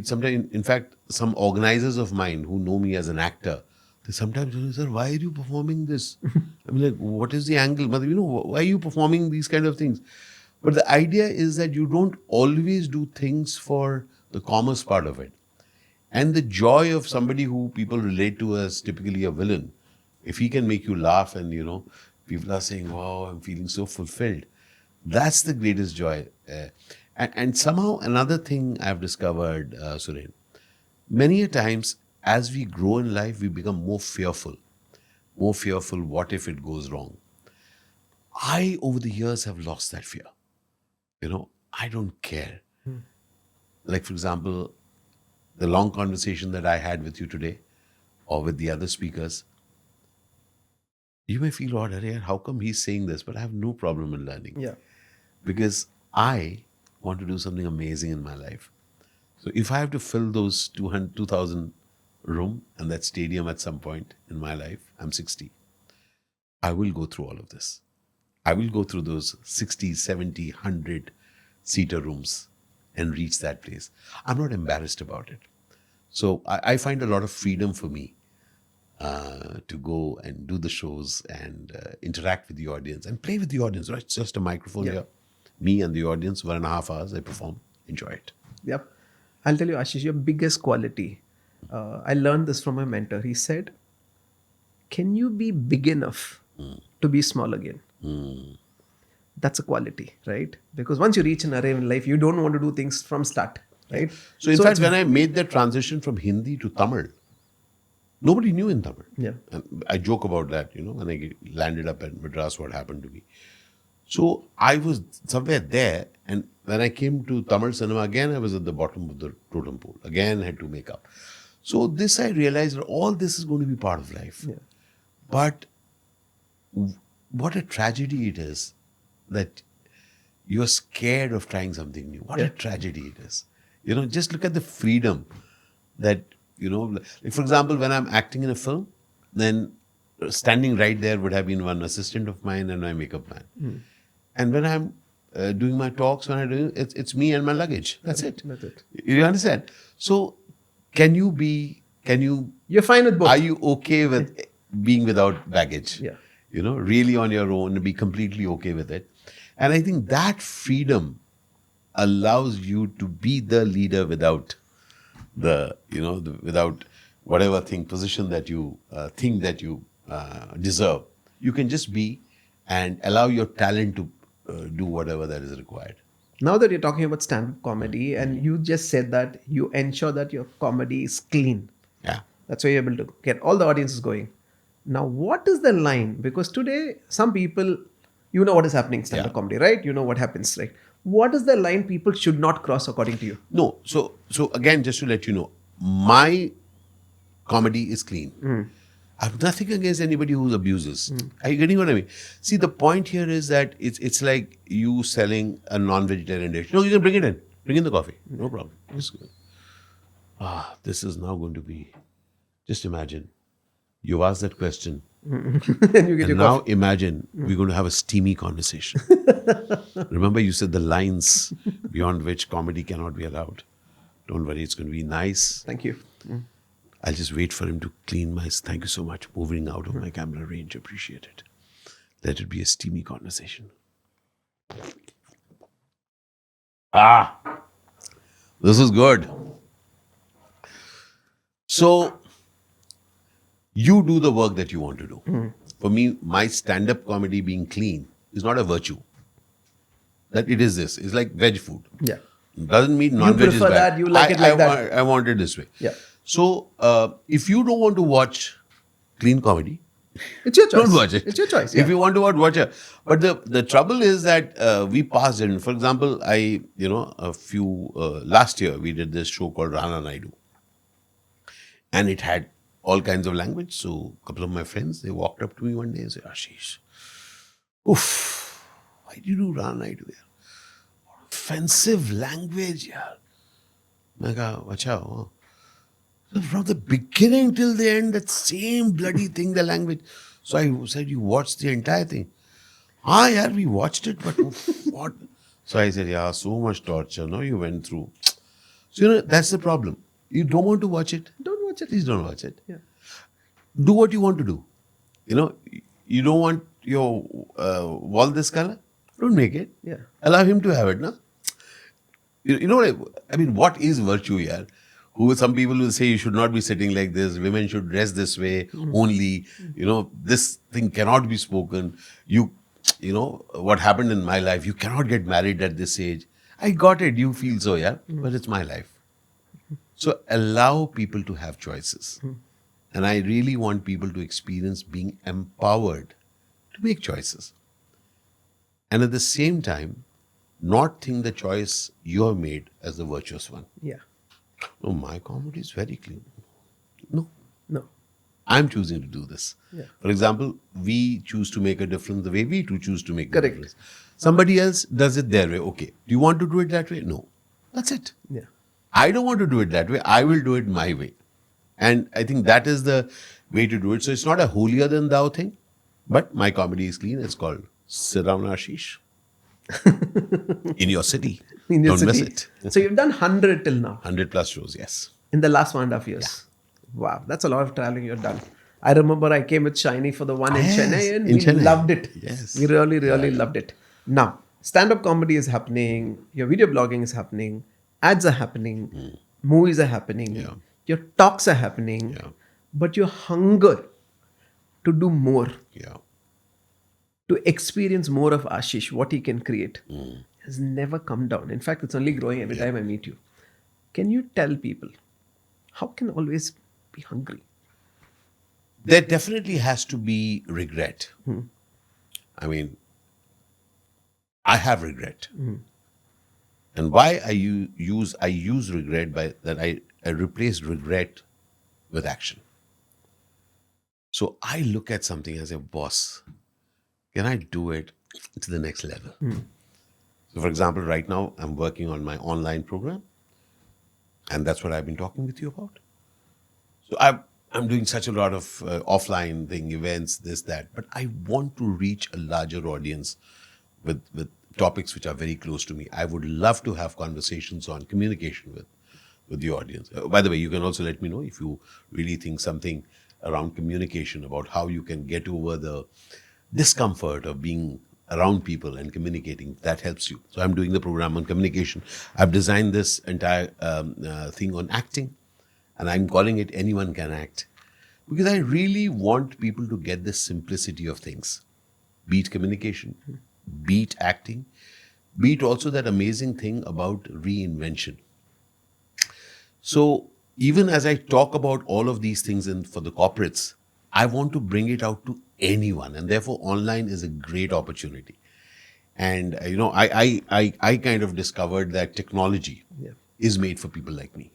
sometimes, in fact, some organizers of mine who know me as an actor, they sometimes tell me, sir, why are you performing this? I mean, like, what is the angle? Why are you performing these kind of things? But the idea is that you don't always do things for the commerce part of it. And the joy of somebody who people relate to as typically a villain, if he can make you laugh and, people are saying, wow, I'm feeling so fulfilled. That's the greatest joy. And somehow another thing I've discovered, Suren, many a times as we grow in life, we become more fearful. What if it goes wrong? I, over the years, have lost that fear. I don't care. Like, for example, the long conversation that I had with you today or with the other speakers, you may feel odd, how come he's saying this? But I have no problem in learning. Yeah. Because I want to do something amazing in my life. So if I have to fill those 2,000 room and that stadium at some point in my life, I'm 60. I will go through all of this. I will go through those 60, 70, 100 seater rooms and reach that place. I'm not embarrassed about it. So I find a lot of freedom for me to go and do the shows and interact with the audience and play with the audience. Right? It's just a microphone here. Me and the audience, 1.5 hours, I perform, enjoy it. Yep. I'll tell you, Ashish, your biggest quality. I learned this from my mentor. He said, can you be big enough to be small again? That's a quality, right? Because once you reach an array in life, you don't want to do things from start, right? So in fact, when I made that transition from Hindi to Tamil, nobody knew in Tamil. Yeah. And I joke about that, when I landed up at Madras, what happened to me. So I was somewhere there, and when I came to Tamil cinema, again, I was at the bottom of the totem pole. Again, I had to make up. So this, I realized that all this is going to be part of life. Yeah. But what a tragedy it is that you're scared of trying something new. What a tragedy it is. Just look at the freedom that, like for example, when I'm acting in a film, then standing right there would have been one assistant of mine and my makeup man. And when I'm doing my talks, it's me and my luggage. That's it. You understand? So you're fine with both. Are you okay with being without baggage? Yeah. Really on your own, be completely okay with it. And I think that freedom allows you to be the leader without without whatever position that you think that you deserve. You can just be and allow your talent to do whatever that is required. Now that you're talking about stand-up comedy, and you just said that you ensure that your comedy is clean. Yeah. That's why you're able to get all the audiences going. Now, what is the line? Because today, some people, what is happening in stand-up comedy, right? You know what happens, right? What is the line people should not cross according to you? No. So again, just to let you know, my comedy is clean. I have nothing against anybody who abuses. Are you getting what I mean? See, the point here is that it's like you selling a non-vegetarian dish. No, you can bring it in. Bring in the coffee. No problem. This is now going to be... Just imagine. You've asked that question. and now imagine we're going to have a steamy conversation. Remember, you said the lines beyond which comedy cannot be allowed. Don't worry, it's going to be nice. Thank you. I'll just wait for him to clean my... Thank you so much. Moving out of my camera range. Appreciate it. Let it be a steamy conversation. This is good. So, you do the work that you want to do. For me, my stand-up comedy being clean is not a virtue. That it is this. It's like veg food. Yeah. Doesn't mean non-veg is prefer bad. that, you like it like that. I want it this way. Yeah. So, if you don't want to watch clean comedy, It's your choice. don't watch it. It's your choice. If you want to watch it. But the trouble is that we passed it. For example, last year we did this show called Rana Naidu. And it had all kinds of language. So a couple of my friends, they walked up to me one day and said, Ashish, oof, why do you do Rana Naidu? Offensive language, yaar. I go, acha, from the beginning till the end, that same bloody thing, the language. So I said, you watched the entire thing. Yeah, we watched it, but what? So I said, yeah, so much torture, no, you went through. So, that's the problem. You don't want to watch it. Don't watch it. Please don't watch it. Yeah. Do what you want to do. You don't want your wall this color? Don't make it. Yeah. Allow him to have it, no? You know what I mean, what is virtue here? Some people will say you should not be sitting like this, women should dress this way only, this thing cannot be spoken. What happened in my life, you cannot get married at this age. I got it, you feel so, yeah, but it's my life. So allow people to have choices. And I really want people to experience being empowered to make choices. And at the same time, not think the choice you have made as the virtuous one. Yeah. No, my comedy is very clean. No. I'm choosing to do this. Yeah. For example, we choose to make a difference the way we choose to make a Correct. difference. Somebody else does it their way. Okay. Do you want to do it that way? No. That's it. Yeah. I don't want to do it that way. I will do it my way. And I think that is the way to do it. So it's not a holier than thou thing, but my comedy is clean. It's called Sit Down Ashish. In your city. Don't miss it. So you've done 100 till now. 100 plus shows, yes. In the last 1.5 years. Wow, that's a lot of traveling you've done. I remember I came with Shiny for the one in Yes, Chennai and in we Chennai. loved it. Yes. We really, really loved it. Now, stand-up comedy is happening, your video blogging is happening, ads are happening, movies are happening, Yeah. your talks are happening, Yeah. but your hunger to do more, Yeah. to experience more of Ashish, what he can create, has never come down. In fact, it's only growing every time I meet you. Can you tell people how can always be hungry? There definitely has to be regret. I mean, I have regret. And why I use regret by that I replace regret with action. So I look at something as a boss. Can I do it to the next level? So for example, right now I'm working on my online program. And that's what I've been talking with you about. So I'm doing such a lot of offline thing, events, this, that. But I want to reach a larger audience with topics which are very close to me. I would love to have conversations on communication with the audience. By the way, you can also let me know if you really think something around communication, about how you can get over the discomfort of being around people and communicating. That helps you. So I'm doing the program on communication. I've designed this entire thing on acting. And I'm calling it Anyone Can Act. Because I really want people to get the simplicity of things. Be it communication, be it acting, be it also that amazing thing about reinvention. So even as I talk about all of these things for the corporates, I want to bring it out to anyone. And therefore, online is a great opportunity. And, I kind of discovered that technology is made for people like me.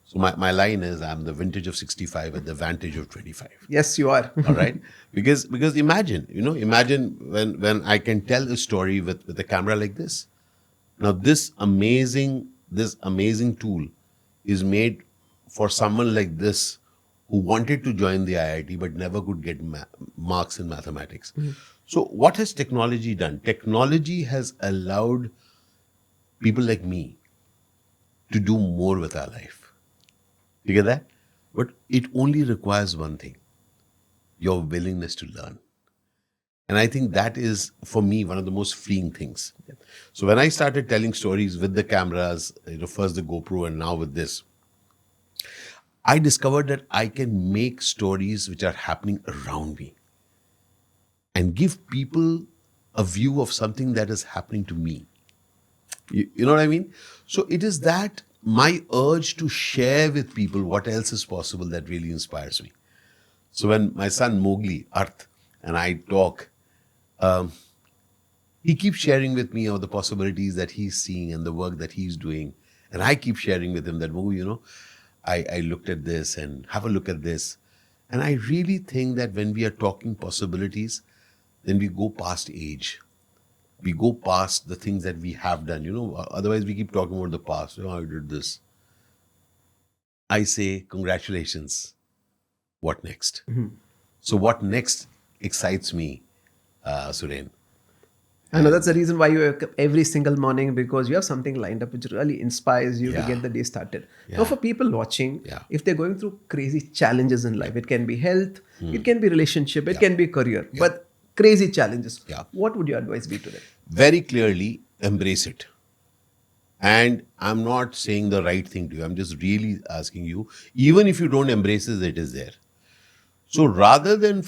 So my line is, I'm the vintage of 65 at the vantage of 25. Yes, you are. All right? Because imagine when I can tell a story with a camera like this. Now this amazing tool is made for someone like this who wanted to join the IIT but never could get marks in mathematics. So what has technology done? Technology has allowed people like me to do more with our life. You get that? But it only requires one thing: your willingness to learn. And I think that is, for me, one of the most freeing things. So when I started telling stories with the cameras, first the GoPro and now with this, I discovered that I can make stories which are happening around me and give people a view of something that is happening to me. You know what I mean? So it is that my urge to share with people what else is possible that really inspires me. So when my son Mowgli, Arth, and I talk, he keeps sharing with me of the possibilities that he's seeing and the work that he's doing. And I keep sharing with him that, Mogu, I looked at this and have a look at this. And I really think that when we are talking possibilities, then we go past age. We go past the things that we have done. Otherwise we keep talking about the past. I did this. I say, congratulations. What next? So what next excites me, Suren. I know that's the reason why you wake up every single morning, because you have something lined up which really inspires you to Yeah. get the day started. Yeah. Now, for people watching, Yeah. if they're going through crazy challenges in life, it can be health, it can be relationship, it can be career, but crazy challenges, Yeah. what would your advice be to them? Very clearly, embrace it. And I'm not saying the right thing to you. I'm just really asking you, even if you don't embrace it is there. So rather than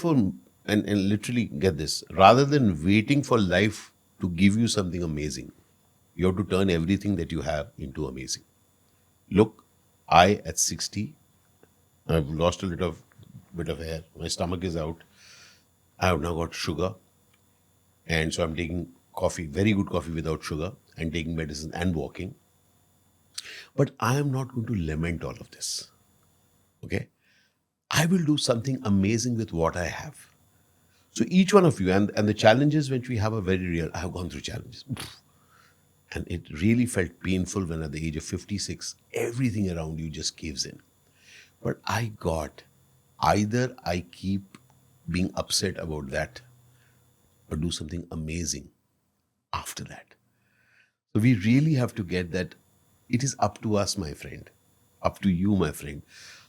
and literally get this, rather than waiting for life to give you something amazing, you have to turn everything that you have into amazing. Look, I at 60, I've lost a little bit of hair. My stomach is out. I have now got sugar. And so I'm taking coffee, very good coffee without sugar, and taking medicine and walking. But I am not going to lament all of this. Okay? I will do something amazing with what I have. So each one of you, and the challenges which we have are very real. I have gone through challenges. And it really felt painful when at the age of 56, everything around you just caves in. But I got, either I keep being upset about that or do something amazing after that. So we really have to get that it is up to us, my friend, up to you, my friend,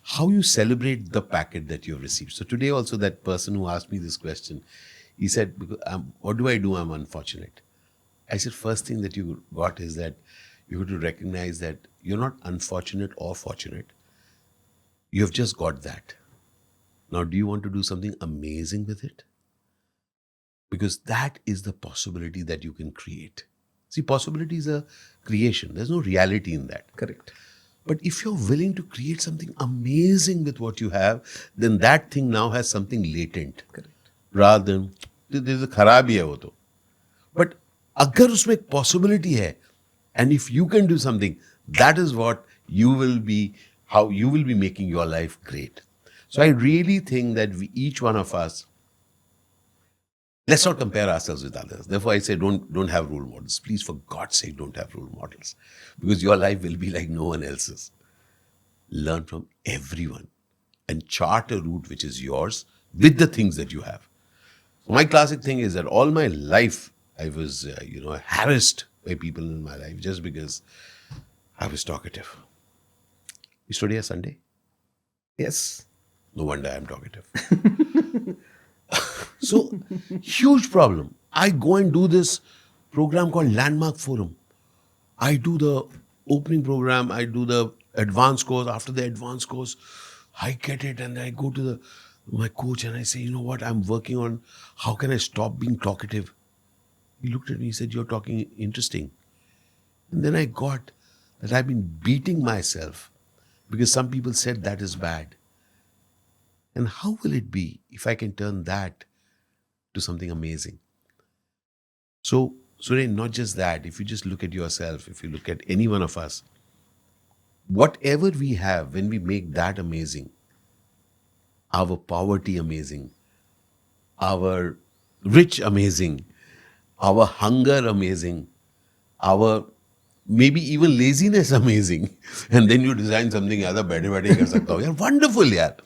how you celebrate the packet that you have received. So today also that person who asked me this question, he said, what do I do? I'm unfortunate. I said, first thing that you got is that you have to recognize that you're not unfortunate or fortunate. You have just got that. Now, do you want to do something amazing with it? Because that is the possibility that you can create. See, possibility is a creation. There's no reality in that. Correct. But if you're willing to create something amazing with what you have, then that thing now has something latent. Correct. Rather than, there's a खराब ही है वो तो. But अगर उसमें एक possibility है, and if you can do something, that is what you will be, how you will be making your life great. So I really think that each one of us, let's not compare ourselves with others. Therefore, I say don't have role models. Please, for God's sake, don't have role models. Because your life will be like no one else's. Learn from everyone and chart a route which is yours with the things that you have. My classic thing is that all my life, I was, harassed by people in my life just because I was talkative. Is today a Sunday? Yes. No wonder I'm talkative. So, huge problem. I go and do this program called Landmark Forum. I do the opening program, I do the advanced course. After the advanced course, I get it and I go to my coach and I say, you know what, I'm working on how can I stop being talkative. He looked at me, he said, you're talking interesting. And then I got that I've been beating myself because some people said that is bad. And how will it be if I can turn that to something amazing? So, Suren, not just that, if you just look at yourself, if you look at any one of us, whatever we have, when we make that amazing, our poverty amazing, our rich amazing, our hunger amazing, our maybe even laziness amazing, and then you design something other better, you're wonderful, yaar.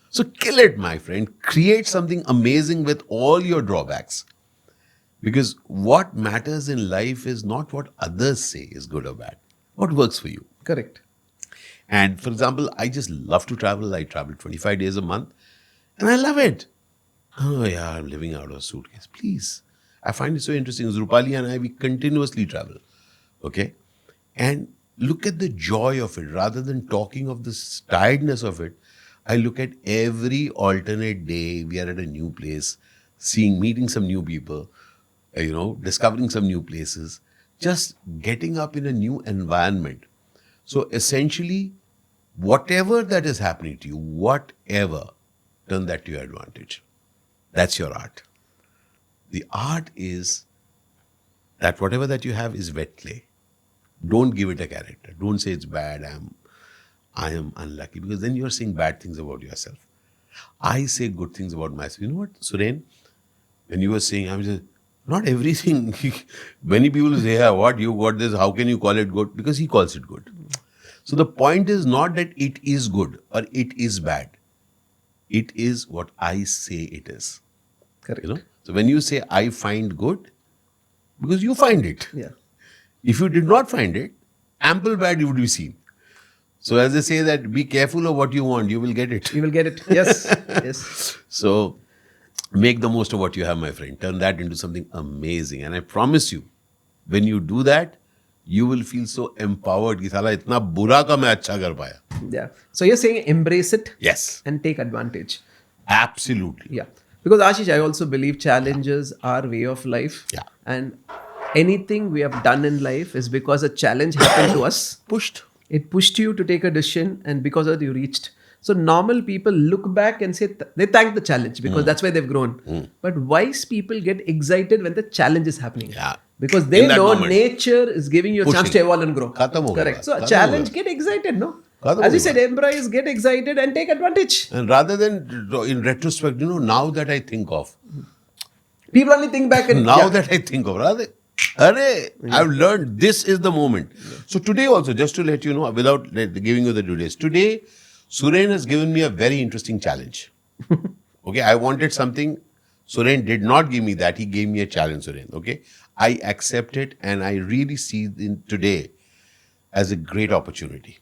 So kill it, my friend. Create something amazing with all your drawbacks. Because what matters in life is not what others say is good or bad. What works for you. Correct. And for example, I just love to travel. I travel 25 days a month and I love it. Oh, yeah, I'm living out of a suitcase. Please. I find it so interesting. Rupali and I, we continuously travel. Okay? And look at the joy of it. Rather than talking of the tiredness of it, I look at every alternate day. We are at a new place, meeting some new people, discovering some new places, just getting up in a new environment. So essentially, whatever that is happening to you, whatever, turn that to your advantage. That's your art. The art is that whatever that you have is wet clay. Don't give it a character. Don't say it's bad. I am unlucky, because then you're saying bad things about yourself. I say good things about myself. You know what, Suren? When you were saying, I was just, not everything. Many people say, yeah, what, you got this, how can you call it good? Because he calls it good. So the point is not that it is good or it is bad. It is what I say it is. Correct. So when you say I find good, because you find it. Yeah. If you did not find it, ample bad you would be seen. So as they say that be careful of what you want, you will get it. You will get it. Yes. Yes. So make the most of what you have, my friend. Turn that into something amazing. And I promise you, when you do that, you will feel so empowered कि साला इतना बुरा का मैं अच्छा कर पाया. Yeah. So you're saying embrace it. Yes. And take advantage. Absolutely. Yeah. Because Ashish, I also believe challenges are way of life. Yeah. And anything we have done in life is because a challenge happened to us. Pushed. It pushed you to take a decision, and because of it, you reached. So normal people look back and say they thank the challenge because that's why they've grown. But wise people get excited when the challenge is happening. Yeah. Because they know moment. nature is giving you a chance Pushing. to evolve and grow. Khatam ho gaya Correct. baat. So a Khatam challenge, ho get excited, no? Khatam As ho you said, gaya. embrace, get excited and take advantage. And rather than in retrospect, now that I think of, People only think back and now that I think of, rather, I've learned this is the moment. So today also, just to let you know, without giving you the details, today, Suren has given me a very interesting challenge. Okay, I wanted something. Suren did not give me that. He gave me a challenge, Suren. Okay, I accept it, and I really see today as a great opportunity.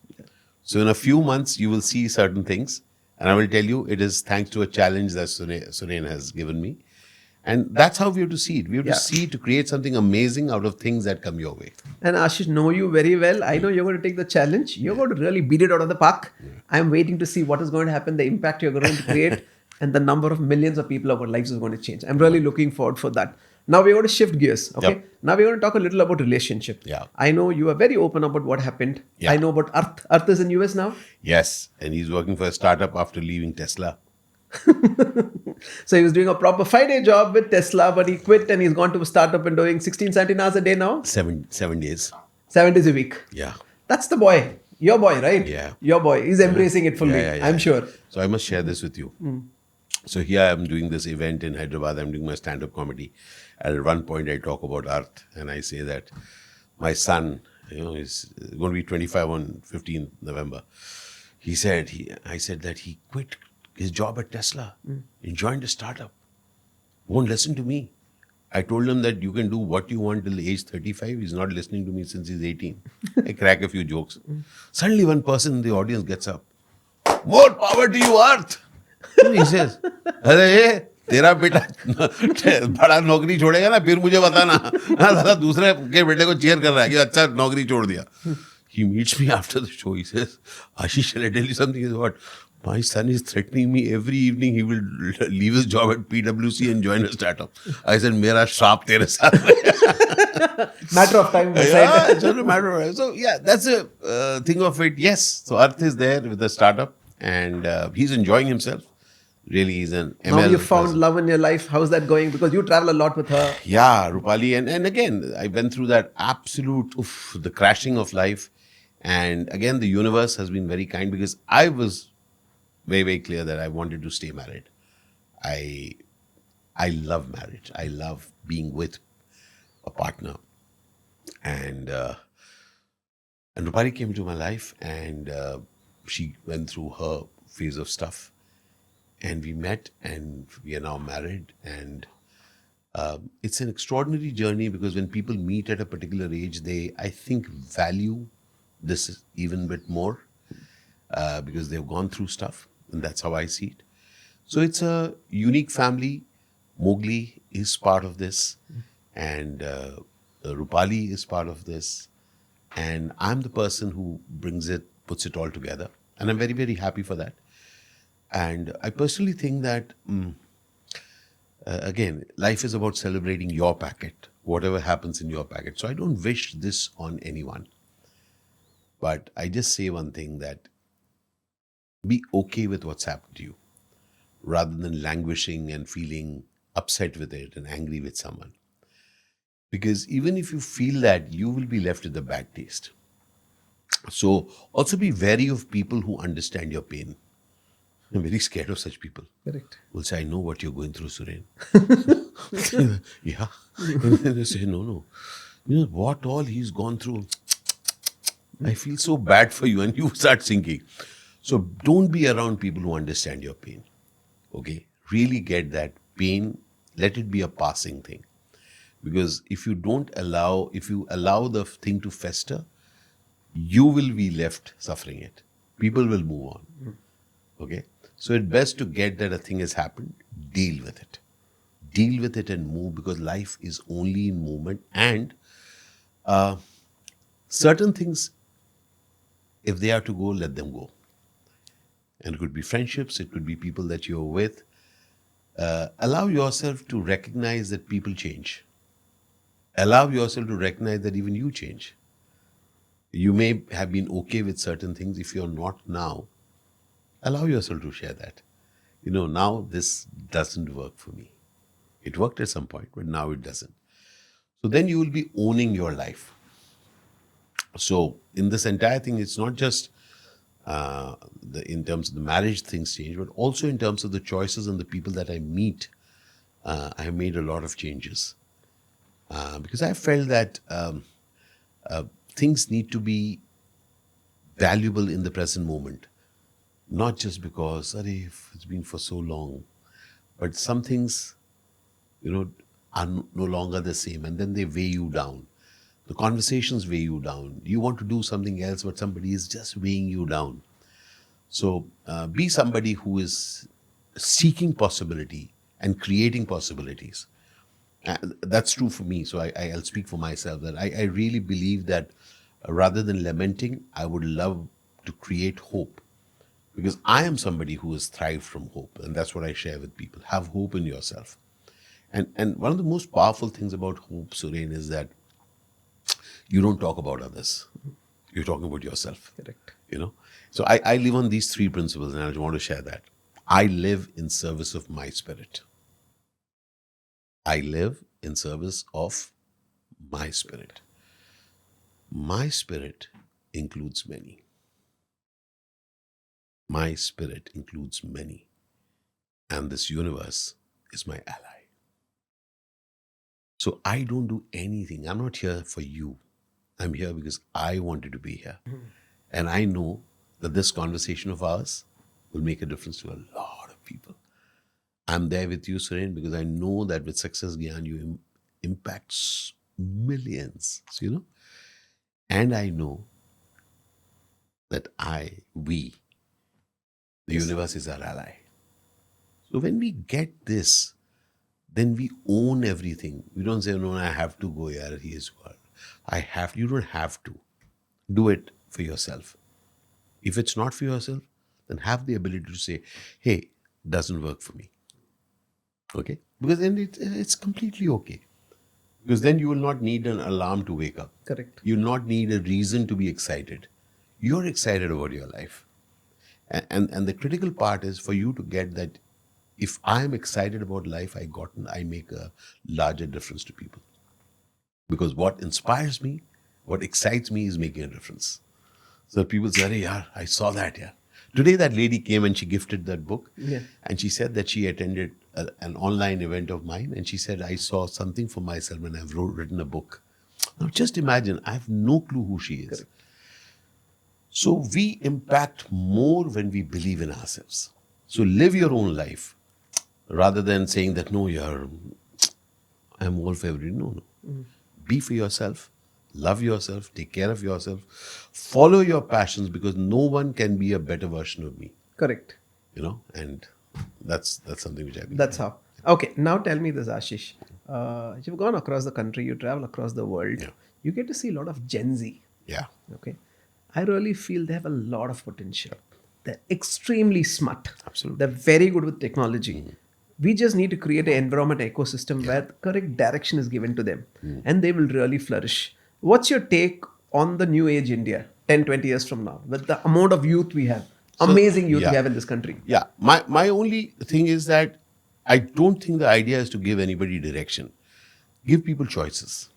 So in a few months, you will see certain things, and I will tell you it is thanks to a challenge that Suren has given me. And that's how we have to see it. We have to see to create something amazing out of things that come your way. And Ashish, know you very well. I know you're going to take the challenge. You're going to really beat it out of the park. I'm waiting to see what is going to happen, the impact you're going to create, and the number of millions of people our lives is going to change. I'm really looking forward for that. Now we're going to shift gears. Okay. Yep. Now we're going to talk a little about relationship. Yeah. I know you are very open about what happened. Yeah. I know about Arth. Arth is in US now. Yes, and he's working for a startup after leaving Tesla. So he was doing a proper 5-day job with Tesla, but he quit and he's gone to a startup and doing 16, 17 hours a day now. 7 days. 7 days a week. Yeah. That's the boy. Your boy, right? Yeah. Your boy. He's embracing it fully. Yeah. I'm sure. So I must share this with you. So here I'm doing this event in Hyderabad. I'm doing my stand-up comedy. At one point I talk about Earth, and I say that my son, is going to be 25 on 15th November. I said that he quit his job at Tesla and joined a startup. Won't listen to me. I told him that you can do what you want till age 35. He's not listening to me since he's 18. I crack a few jokes. Suddenly one person in the audience gets up. More power to you, Earth. He says, अरे तेरा बेटा बड़ा नौकरी छोड़ेगा ना फिर मुझे बताना साला दूसरे के बेटे को चीयर कर रहा है कि अच्छा नौकरी छोड़ दिया. He meets me after the show. He says, Ashish, shall I tell you something? He says, what? My son is threatening me every evening. He will leave his job at PwC and join a startup. I said, मेरा श्राप तेरे साथ है. Matter of time. Yeah, it's only a matter of time. So yeah, that's a thing of it. Yes. So Arth is there with the startup, and he's enjoying himself. Really, he's an ML. Now you found love in your life. How's that going? Because you travel a lot with her. Yeah, Rupali. And again, I went through that absolute, the crashing of life. And again, the universe has been very kind because I was very, very clear that I wanted to stay married. I love marriage. I love being with a partner. And Rupali came into my life, and she went through her phase of stuff. And we met, and we are now married. And it's an extraordinary journey because when people meet at a particular age, they, I think, value this even bit more. because they've gone through stuff, and that's how I see it. So it's a unique family. Mowgli is part of this, and Rupali is part of this, and I'm the person who puts it all together, and I'm very, very happy for that. And I personally think that, again, life is about celebrating your packet, whatever happens in your packet. So I don't wish this on anyone. But I just say one thing, that be okay with what's happened to you rather than languishing and feeling upset with it and angry with someone. Because even if you feel that, you will be left with a bad taste. So also be wary of people who understand your pain. I'm very scared of such people. Correct. Will say, I know what you're going through, Suren. Yeah. And then they say, no. You know what all he's gone through. I feel so bad for you, and you start sinking. So don't be around people who understand your pain. Okay? Really get that pain, let it be a passing thing. Because if you allow the thing to fester, you will be left suffering it. People will move on. Okay? So it's best to get that a thing has happened, deal with it. Deal with it and move, because life is only in movement. And certain things, if they are to go, let them go. And it could be friendships, it could be people that you're with. Allow yourself to recognize that people change. Allow yourself to recognize that even you change. You may have been okay with certain things. If you're not now, allow yourself to share that. Now this doesn't work for me. It worked at some point, but now it doesn't. So then you will be owning your life. So in this entire thing, it's not just in terms of the marriage things change, but also in terms of the choices and the people that I meet. I have made a lot of changes because I felt that things need to be valuable in the present moment, not just because it's been for so long, but some things, are no longer the same, and then they weigh you down. The conversations weigh you down. You want to do something else, but somebody is just weighing you down. So be somebody who is seeking possibility and creating possibilities. That's true for me. So I'll speak for myself, that I really believe that rather than lamenting, I would love to create hope. Because I am somebody who has thrived from hope. And that's what I share with people. Have hope in yourself. And one of the most powerful things about hope, Suren, is that you don't talk about others. You're talking about yourself. Correct. So I live on these three principles, and I want to share that. I live in service of my spirit. I live in service of my spirit. My spirit includes many. My spirit includes many. And this universe is my ally. So I don't do anything. I'm not here for you. I'm here because I wanted to be here. And I know that this conversation of ours will make a difference to a lot of people. I'm there with you, Suren, because I know that with Success Gyan, you impact millions, And I know that the universe is our ally. So when we get this, then we own everything. We don't say, no, I have to go here, he is God. You don't have to. Do it for yourself. If it's not for yourself, then have the ability to say, hey, doesn't work for me. Okay? Because then it's completely okay. Because then you will not need an alarm to wake up. Correct. You will not need a reason to be excited. You're excited about your life. And the critical part is for you to get that if I'm excited about life, I make a larger difference to people. Because what inspires me, what excites me is making a difference. So people say, yeah, I saw that, yeah. Today that lady came and she gifted that book. Yeah. And she said that she attended an online event of mine. And she said, I saw something for myself when I've written a book. Now just imagine, I have no clue who she is. Correct. So we impact more when we believe in ourselves. So live your own life rather than saying that, no, I'm all for everybody. No. Be for yourself. love yourself, take care of yourself, follow your passions, because no one can be a better version of me. Correct. And that's something which I believe. That's how. Okay, now tell me this, Ashish. You've gone across the country, you travel across the world. Yeah. You get to see a lot of Gen Z. Yeah. Okay. I really feel they have a lot of potential. They're extremely smart. Absolutely. They're very good with technology. We just need to create an environment ecosystem where the correct direction is given to them and they will really flourish. What's your take on the new age India 10, 20 years from now with the amount of youth we have? Amazing youth we have in this country. Yeah. My only thing is that I don't think the idea is to give anybody direction. Give people choices.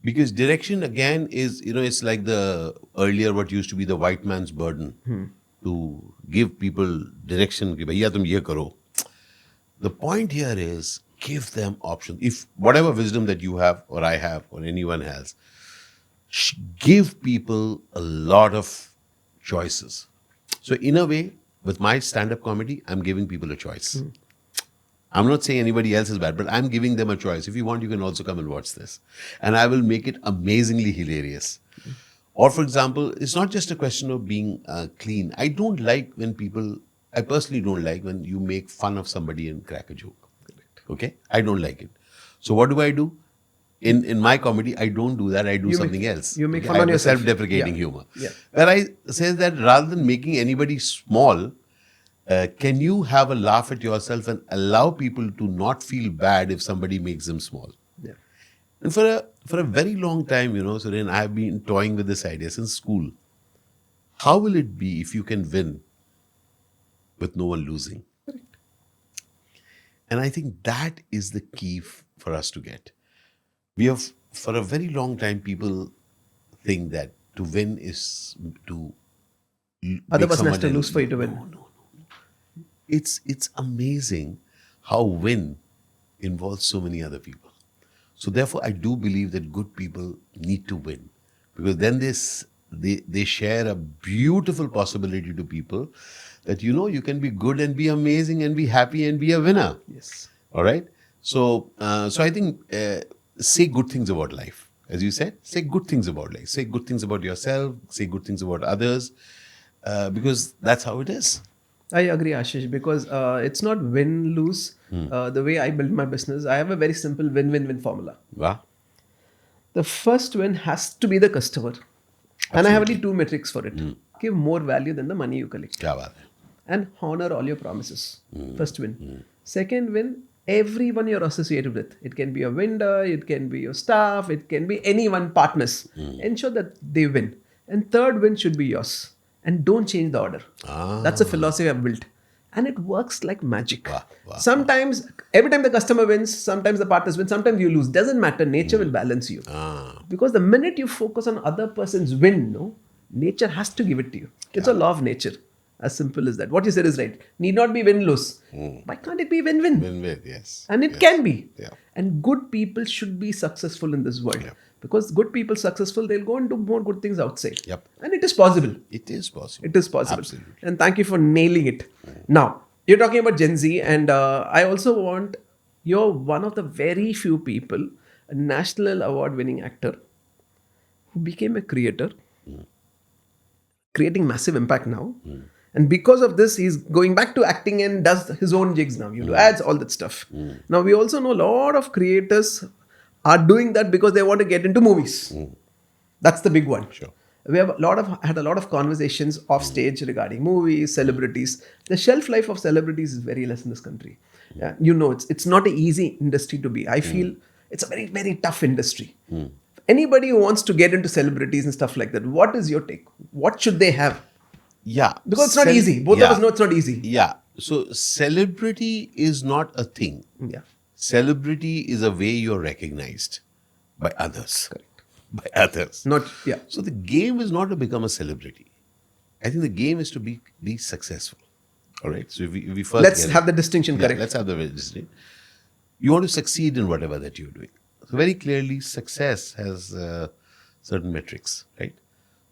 Because direction, again, is, it's like the earlier what used to be the white man's burden to give people direction. Ki, "Bhaiya, tum ye karo." The point here is give them options. If whatever wisdom that you have or I have or anyone has, give people a lot of choices. So in a way, with my stand-up comedy, I'm giving people a choice. I'm not saying anybody else is bad, but I'm giving them a choice. If you want, you can also come and watch this. And I will make it amazingly hilarious. Or for example, it's not just a question of being clean. I personally don't like when you make fun of somebody and crack a joke. Okay? I don't like it. So what do? In my comedy, I don't do that. I do something else. You make Okay? fun on I have a yourself. self-deprecating humor. Yeah. Where I say that rather than making anybody small, can you have a laugh at yourself and allow people to not feel bad if somebody makes them small? Yeah. And for a very long time, Suren, I have been toying with this idea since school. How will it be if you can win with no one losing? Correct. And I think that is the key for us to get. We have, for a very long time, people think that to win is to Other make person has someone to else- lose for you to win. No. It's amazing how win involves so many other people. So therefore, I do believe that good people need to win, because then they share a beautiful possibility to people that you can be good and be amazing and be happy and be a winner. Yes. All right. So I think say good things about life, as you said. Say good things about life. Say good things about yourself. Say good things about others, because that's how it is. I agree, Ashish, because it's not win-lose. The way I build my business, I have a very simple win-win-win formula. Wow. The first win has to be the customer. And I have only two metrics for it. Give more value than the money you collect. Kya baat hai? And honor all your promises. First win. Second win, everyone you're associated with. It can be a vendor, it can be your staff, it can be anyone, partners. Ensure that they win. And third win should be yours. And don't change the order. That's a philosophy I've built. And it works like magic. Wow. Sometimes, every time the customer wins, sometimes the partners win, sometimes you lose. Doesn't matter. Nature will balance you. Because the minute you focus on other person's win, nature has to give it to you. It's a law of nature. As simple as that. What you said is right. Need not be win-lose. Why can't it be win-win? Win-win, yes. And it can be. Yeah. And good people should be successful in this world. Yeah. Because good people successful, they'll go and do more good things outside. Yep. And it is possible. It is possible. It is possible. Absolutely. And thank you for nailing it. Now, you're talking about Gen Z, and I also want, you're one of the very few people, a national award winning actor who became a creator, creating massive impact now. And because of this, he's going back to acting and does his own gigs now. You do ads, all that stuff. Now, we also know a lot of creators are doing that because they want to get into movies. That's the big one. Sure. We have had a lot of conversations off stage regarding movies, celebrities. The shelf life of celebrities is very less in this country. Yeah, it's not an easy industry to be. I feel it's a very, very tough industry. Anybody who wants to get into celebrities and stuff like that, what is your take? What should they have? Yeah. Because it's not easy. Both of us know it's not easy. Yeah. So celebrity is not a thing. Yeah. Celebrity is a way you're recognized by others. Correct. By others. Yeah. So the game is not to become a celebrity. I think the game is to be successful. All right. So if we first Let's have the distinction correct. Let's have the distinction. You want to succeed in whatever that you're doing. So very clearly, success has certain metrics, right?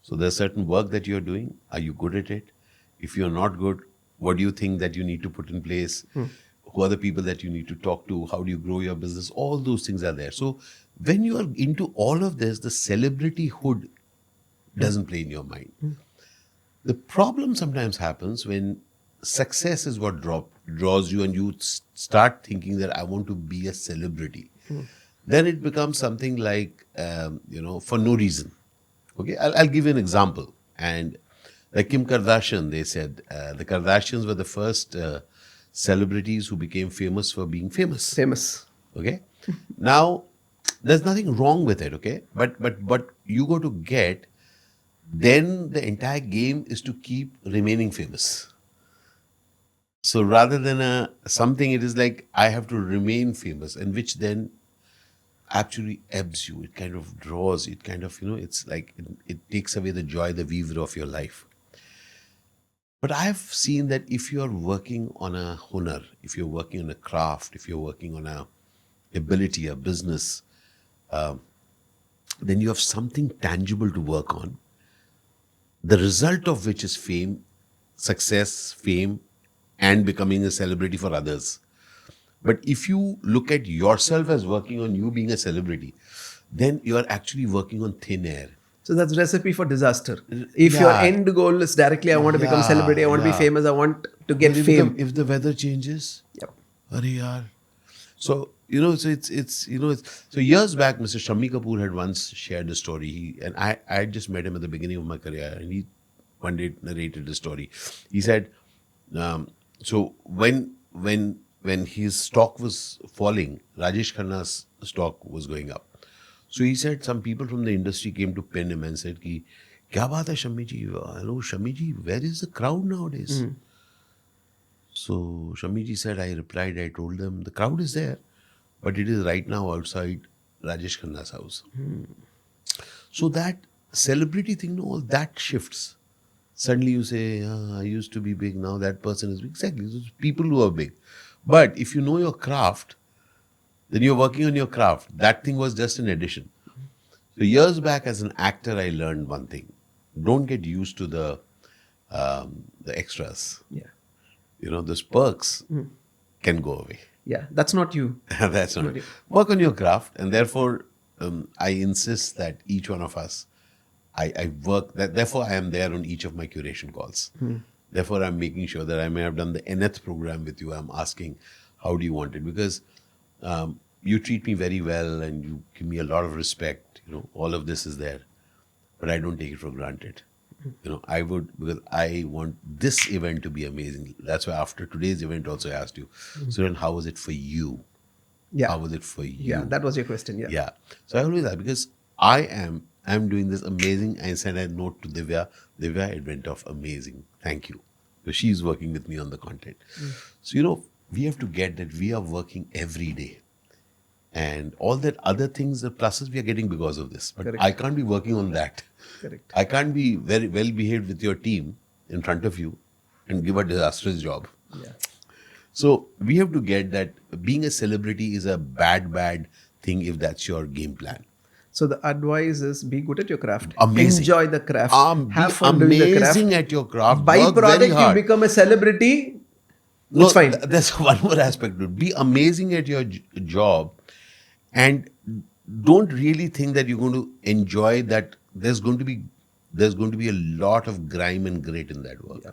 So there's certain work that you're doing. Are you good at it? If you're not good, what do you think that you need to put in place? who are the people that you need to talk to, how do you grow your business, all those things are there. So when you are into all of this, the celebrityhood doesn't play in your mind. The problem sometimes happens when success is what draws you and you start thinking that I want to be a celebrity. Then it becomes something like, for no reason. Okay, I'll give you an example. And like Kim Kardashian, they said the Kardashians were the first celebrities who became famous for being famous. Famous. Okay, now there's nothing wrong with it. Okay, but you got to get. Then the entire game is to keep remaining famous. So rather than something, it is like I have to remain famous, and which then actually ebbs you. It kind of draws. It kind of it's like it takes away the joy, the weaver of your life. But I have seen that if you are working on a hunar, if you're working on a craft, if you're working on a ability, a business, then you have something tangible to work on. The result of which is fame, success, fame, and becoming a celebrity for others. But if you look at yourself as working on you being a celebrity, then you are actually working on thin air. So that's recipe for disaster. If your end goal is directly, I want to become a celebrity, I want to be famous, I want to get fame. If the weather changes, Yep. Arey yaar. So so years back, Mr. Shammi Kapoor had once shared a story. And I had just met him at the beginning of my career, and he one day narrated the story. He said, so when his stock was falling, Rajesh Khanna's stock was going up. So he said some people from the industry came to pin him and said, "Ki, kya baat hai Shammi ji? Hello, Shammi ji, where is the crowd nowadays?" So Shammi ji said, I told them, the crowd is there, but it is right now outside Rajesh Khanna's house. So that celebrity thing, all that shifts. Suddenly you say, I used to be big, now that person is big. Exactly, those people who are big. But if you know your craft, then you're working on your craft. That thing was just an addition. So years back as an actor, I learned one thing. Don't get used to the extras. Yeah. Those perks can go away. Yeah, that's not you. That's not you. Work on your craft, and therefore I insist that each one of us, I work. Therefore, I am there on each of my curation calls. Therefore, I'm making sure that I may have done the nth program with you. I'm asking, how do you want it? Because you treat me very well, and you give me a lot of respect. All of this is there, but I don't take it for granted. I would, because I want this event to be amazing. That's why after today's event also I asked you, Suren, how was it for you? Yeah. How was it for you? Yeah, that was your question. Yeah. Yeah. So I always ask, because I'm doing this amazing. I sent a note to Divya. Divya, it went off amazing. Thank you. So she's working with me on the content. So, we have to get that we are working every day. And all that other things, the pluses we are getting because of this. But Correct. I can't be working on that. Correct. I can't be very well behaved with your team in front of you and give a disastrous job. Yeah. So we have to get that being a celebrity is a bad thing if that's your game plan. So the advice is be good at your craft. Amazing. Enjoy the craft. Have fun amazing doing the craft. at your craft. Work very Byproduct, hard. you become a celebrity. No, it's fine. There's one more aspect to it. Be amazing at your job, and don't really think that you're going to enjoy that. There's going to be a lot of grime and grit in that work. Yeah.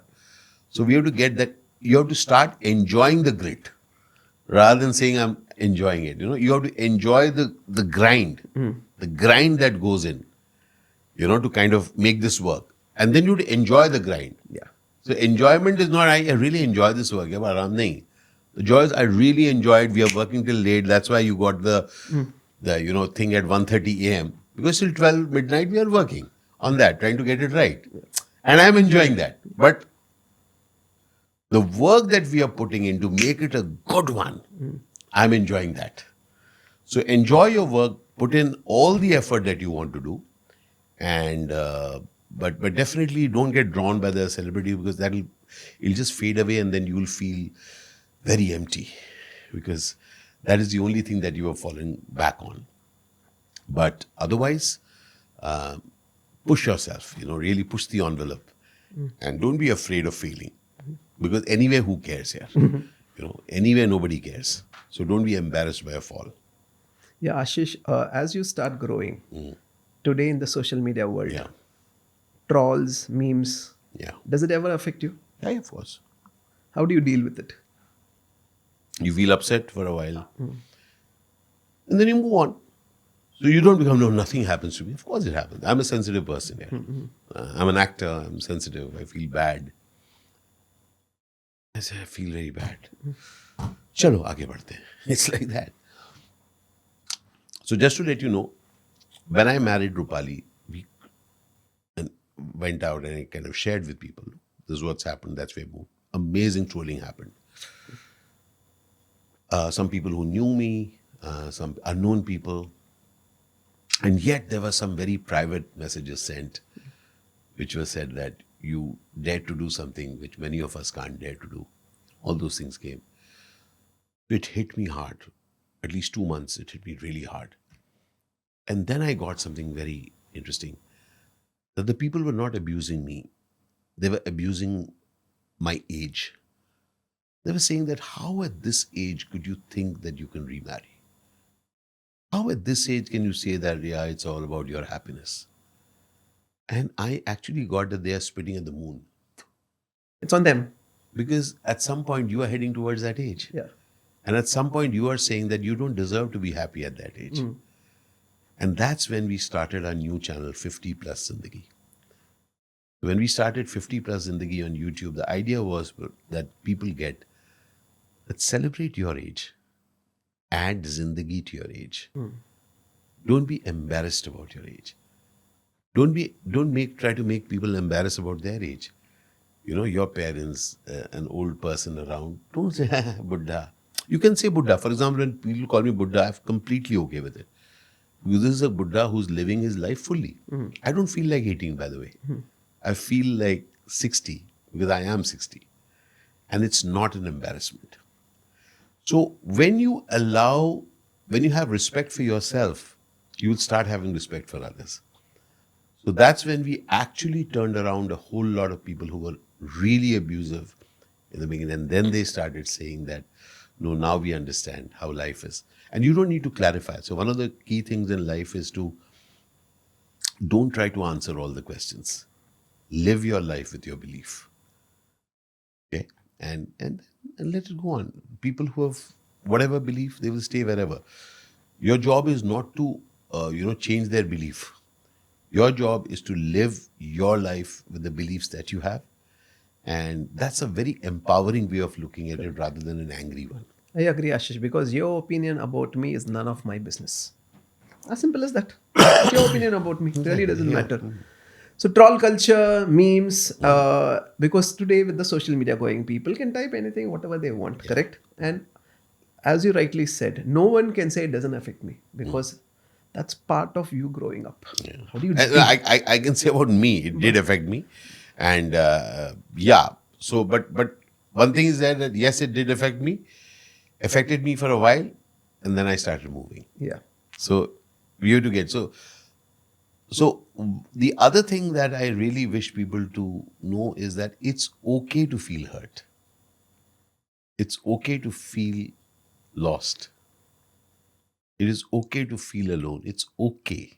So we have to get that. You have to start enjoying the grit rather than saying I'm enjoying it. You have to enjoy the grind, the grind that goes in, to kind of make this work. And then you have to enjoy the grind. Yeah. So enjoyment is not, I really enjoy this work. Yeah, but aram nahi. The joy is I really enjoyed. We are working till late. That's why you got the thing at 1:30 a.m. Because till 12 midnight we are working on that, trying to get it right. And I'm enjoying that. But the work that we are putting in to make it a good one, I'm enjoying that. So enjoy your work, put in all the effort that you want to do, and but definitely don't get drawn by the celebrity, because it'll just fade away, and then you will feel very empty, because that is the only thing that you are falling back on. But otherwise, push yourself, really push the envelope, and don't be afraid of failing. Because anyway, who cares here? Anywhere nobody cares. So don't be embarrassed by a fall. Yeah, Ashish, as you start growing today in the social media world, Yeah. trolls, memes, Yeah. does it ever affect you? Yeah, of course. How do you deal with it? You feel upset for a while. And then you move on. So you don't become, no, nothing happens to me. Of course it happens. I'm a sensitive person. Yeah. I'm an actor. I'm sensitive. I feel bad. I say, I feel very bad. Chalo, aage badhte hain. It's like that. So just to let you know, when I married Rupali, we went out and I kind of shared with people. This is what's happened. That's where we moved. Amazing trolling happened. Some people who knew me, some unknown people. And yet there were some very private messages sent, which was said that you dare to do something which many of us can't dare to do. All those things came. It hit me hard. At least 2 months, it hit me really hard. And then I got something very interesting. That the people were not abusing me. They were abusing my age. They were saying that how at this age could you think that you can remarry? How at this age can you say that, yeah, it's all about your happiness? And I actually got that they are spitting at the moon. It's on them. Because at some point you are heading towards that age. Yeah. And at some point you are saying that you don't deserve to be happy at that age. And that's when we started our new channel, 50 Plus Zindagi. When we started 50 Plus Zindagi on YouTube, the idea was that people get that celebrate your age. Add Zindagi to your age. Don't be embarrassed about your age. Don't try to make people embarrassed about their age. Your parents, an old person around, don't say Buddha. You can say Buddha. For example, when people call me Buddha, I'm completely okay with it. Because this is a Buddha who's living his life fully. I don't feel like 18, by the way. I feel like 60 because I am 60. And it's not an embarrassment. So when you have respect for yourself, you will start having respect for others. So that's when we actually turned around a whole lot of people who were really abusive in the beginning. And then they started saying that, no, now we understand how life is. And you don't need to clarify. So one of the key things in life is to don't try to answer all the questions. Live your life with your belief. Okay? And let it go on. People who have whatever belief, they will stay wherever. Your job is not to, change their belief. Your job is to live your life with the beliefs that you have. And that's a very empowering way of looking at it rather than an angry one. I agree, Ashish, because your opinion about me is none of my business. As simple as that. It's your opinion about me. Really doesn't matter. So troll culture, memes, because today with the social media going, people can type anything, whatever they want, correct? And as you rightly said, no one can say it doesn't affect me because that's part of you growing up. How do you And deal? I can say about me, it did affect me. And so, but one thing is that yes, it did affected me for a while, and then I started moving. Yeah. So we have to get, so the other thing that I really wish people to know is that it's okay to feel hurt. It's okay to feel lost. It is okay to feel alone. It's okay.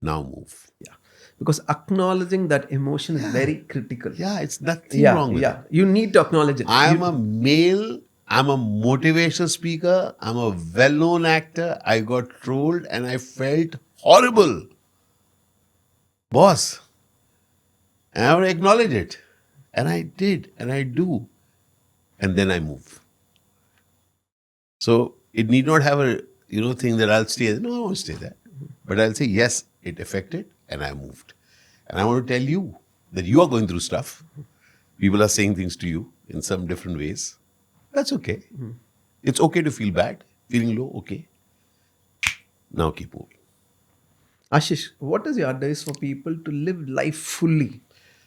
Now move. Yeah. Because acknowledging that emotion is very critical. Yeah, it's nothing wrong with it. You need to acknowledge it. I am a male. I'm a motivational speaker. I'm a well-known actor. I got trolled and I felt horrible. Boss. And I would acknowledge it. And I did. And I do. And then I move. So it need not have a thing that I'll stay there. No, I won't stay there. But I'll say, yes, it affected and I moved. And I want to tell you that you are going through stuff. People are saying things to you in some different ways. That's okay. It's okay to feel bad, feeling low, okay. Now keep moving. Ashish, what is your advice for people to live life fully,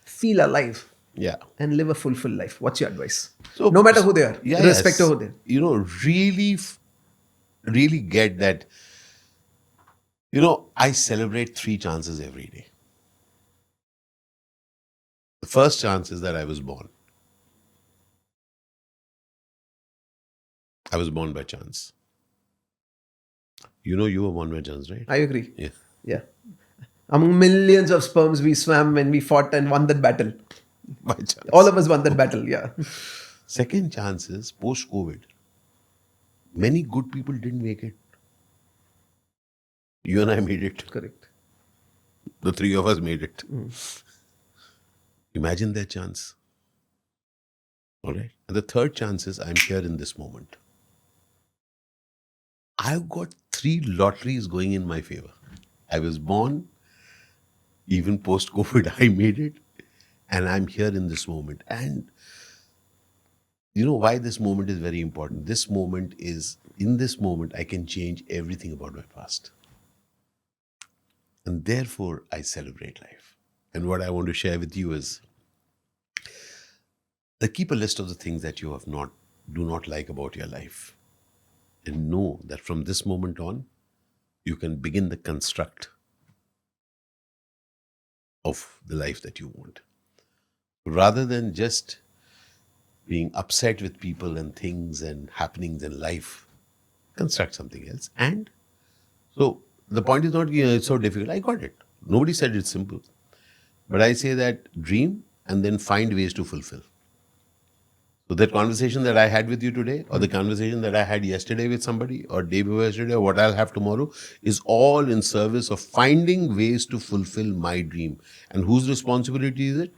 feel alive, Yeah. and live a fulfilled life? What's your advice? So, No matter who they are, yeah, irrespective of who they are. Really get that. I celebrate 3 chances every day. The first chance is that I was born. I was born by chance. You know you were born by chance, right? I agree. Yeah. Yeah. Among millions of sperms we swam when we fought and won that battle. By All chance. of us won that battle, yeah. Second chance is post-COVID. Many good people didn't make it. You and I made it. Correct. The three of us made it. Imagine that chance. All right. And the third chance is I'm here in this moment. I've got 3 lotteries going in my favor. I was born, even post COVID, I made it, and I'm here in this moment. And you know why this moment is very important? This moment is, in this moment, I can change everything about my past. And therefore, I celebrate life. And what I want to share with you is keep a list of the things that you do not like about your life. And know that from this moment on, you can begin the construct of the life that you want. Rather than just being upset with people and things and happenings in life, construct something else. And so the point is not, it's so difficult. I got it. Nobody said it's simple. But I say that dream and then find ways to fulfill. So that conversation that I had with you today, or the conversation that I had yesterday with somebody, or day before yesterday, or what I'll have tomorrow, is all in service of finding ways to fulfill my dream. And whose responsibility is it?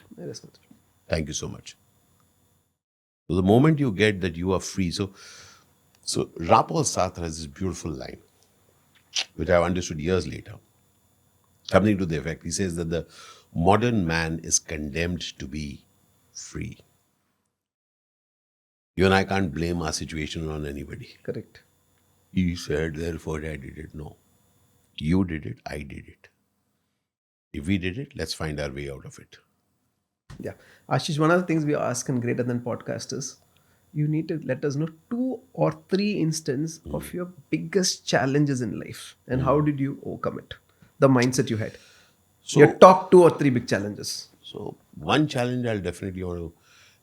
Thank you so much. So the moment you get that you are free. So Rapol Sartre has this beautiful line, which I've understood years later. Something to the effect. He says that the modern man is condemned to be free. You and I can't blame our situation on anybody. Correct. He said, therefore I did it. No. You did it, I did it. If we did it, let's find our way out of it. Yeah. Ashish, one of the things we ask in Greater Than Podcasters, you need to let us know 2 or 3 instances of your biggest challenges in life and how did you overcome it? The mindset you had. So, your top 2 or 3 big challenges. So one challenge I'll definitely want to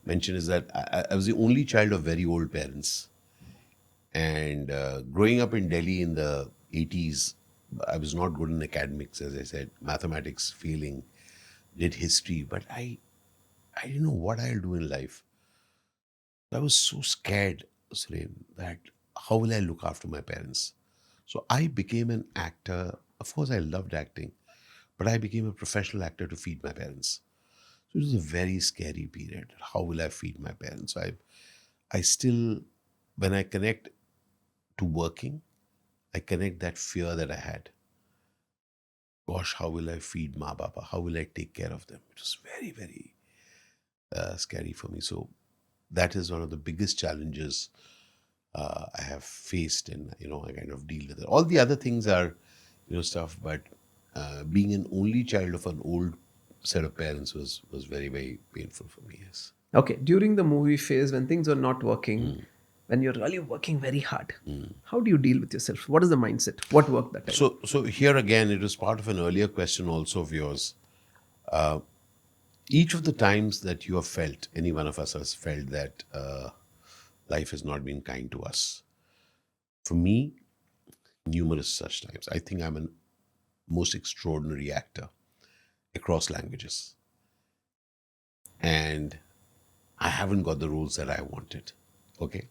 mention is that I was the only child of very old parents. And growing up in Delhi in the 80s, I was not good in academics, as I said, mathematics, failing, did history, but I didn't know what I'll do in life. I was so scared, Suren, that how will I look after my parents? So I became an actor. Of course, I loved acting, but I became a professional actor to feed my parents. So it was a very scary period. How will I feed my parents? I still, when I connect to working, I connect that fear that I had. Gosh, how will I feed Ma Baba? How will I take care of them? It was very, very scary for me. So that is one of the biggest challenges I have faced, and I kind of deal with it. All the other things are, stuff, but being an only child of an old set of parents was very, very painful for me. Yes. Okay, during the movie phase when things are not working, when you're really working very hard, how do you deal with yourself? What is the mindset? What worked that time? So here again, it was part of an earlier question also of yours. Each of the times that you have felt, any one of us has felt that life has not been kind to us. For me, numerous such times. I think I'm a most extraordinary actor across languages. And I haven't got the roles that I wanted. Okay.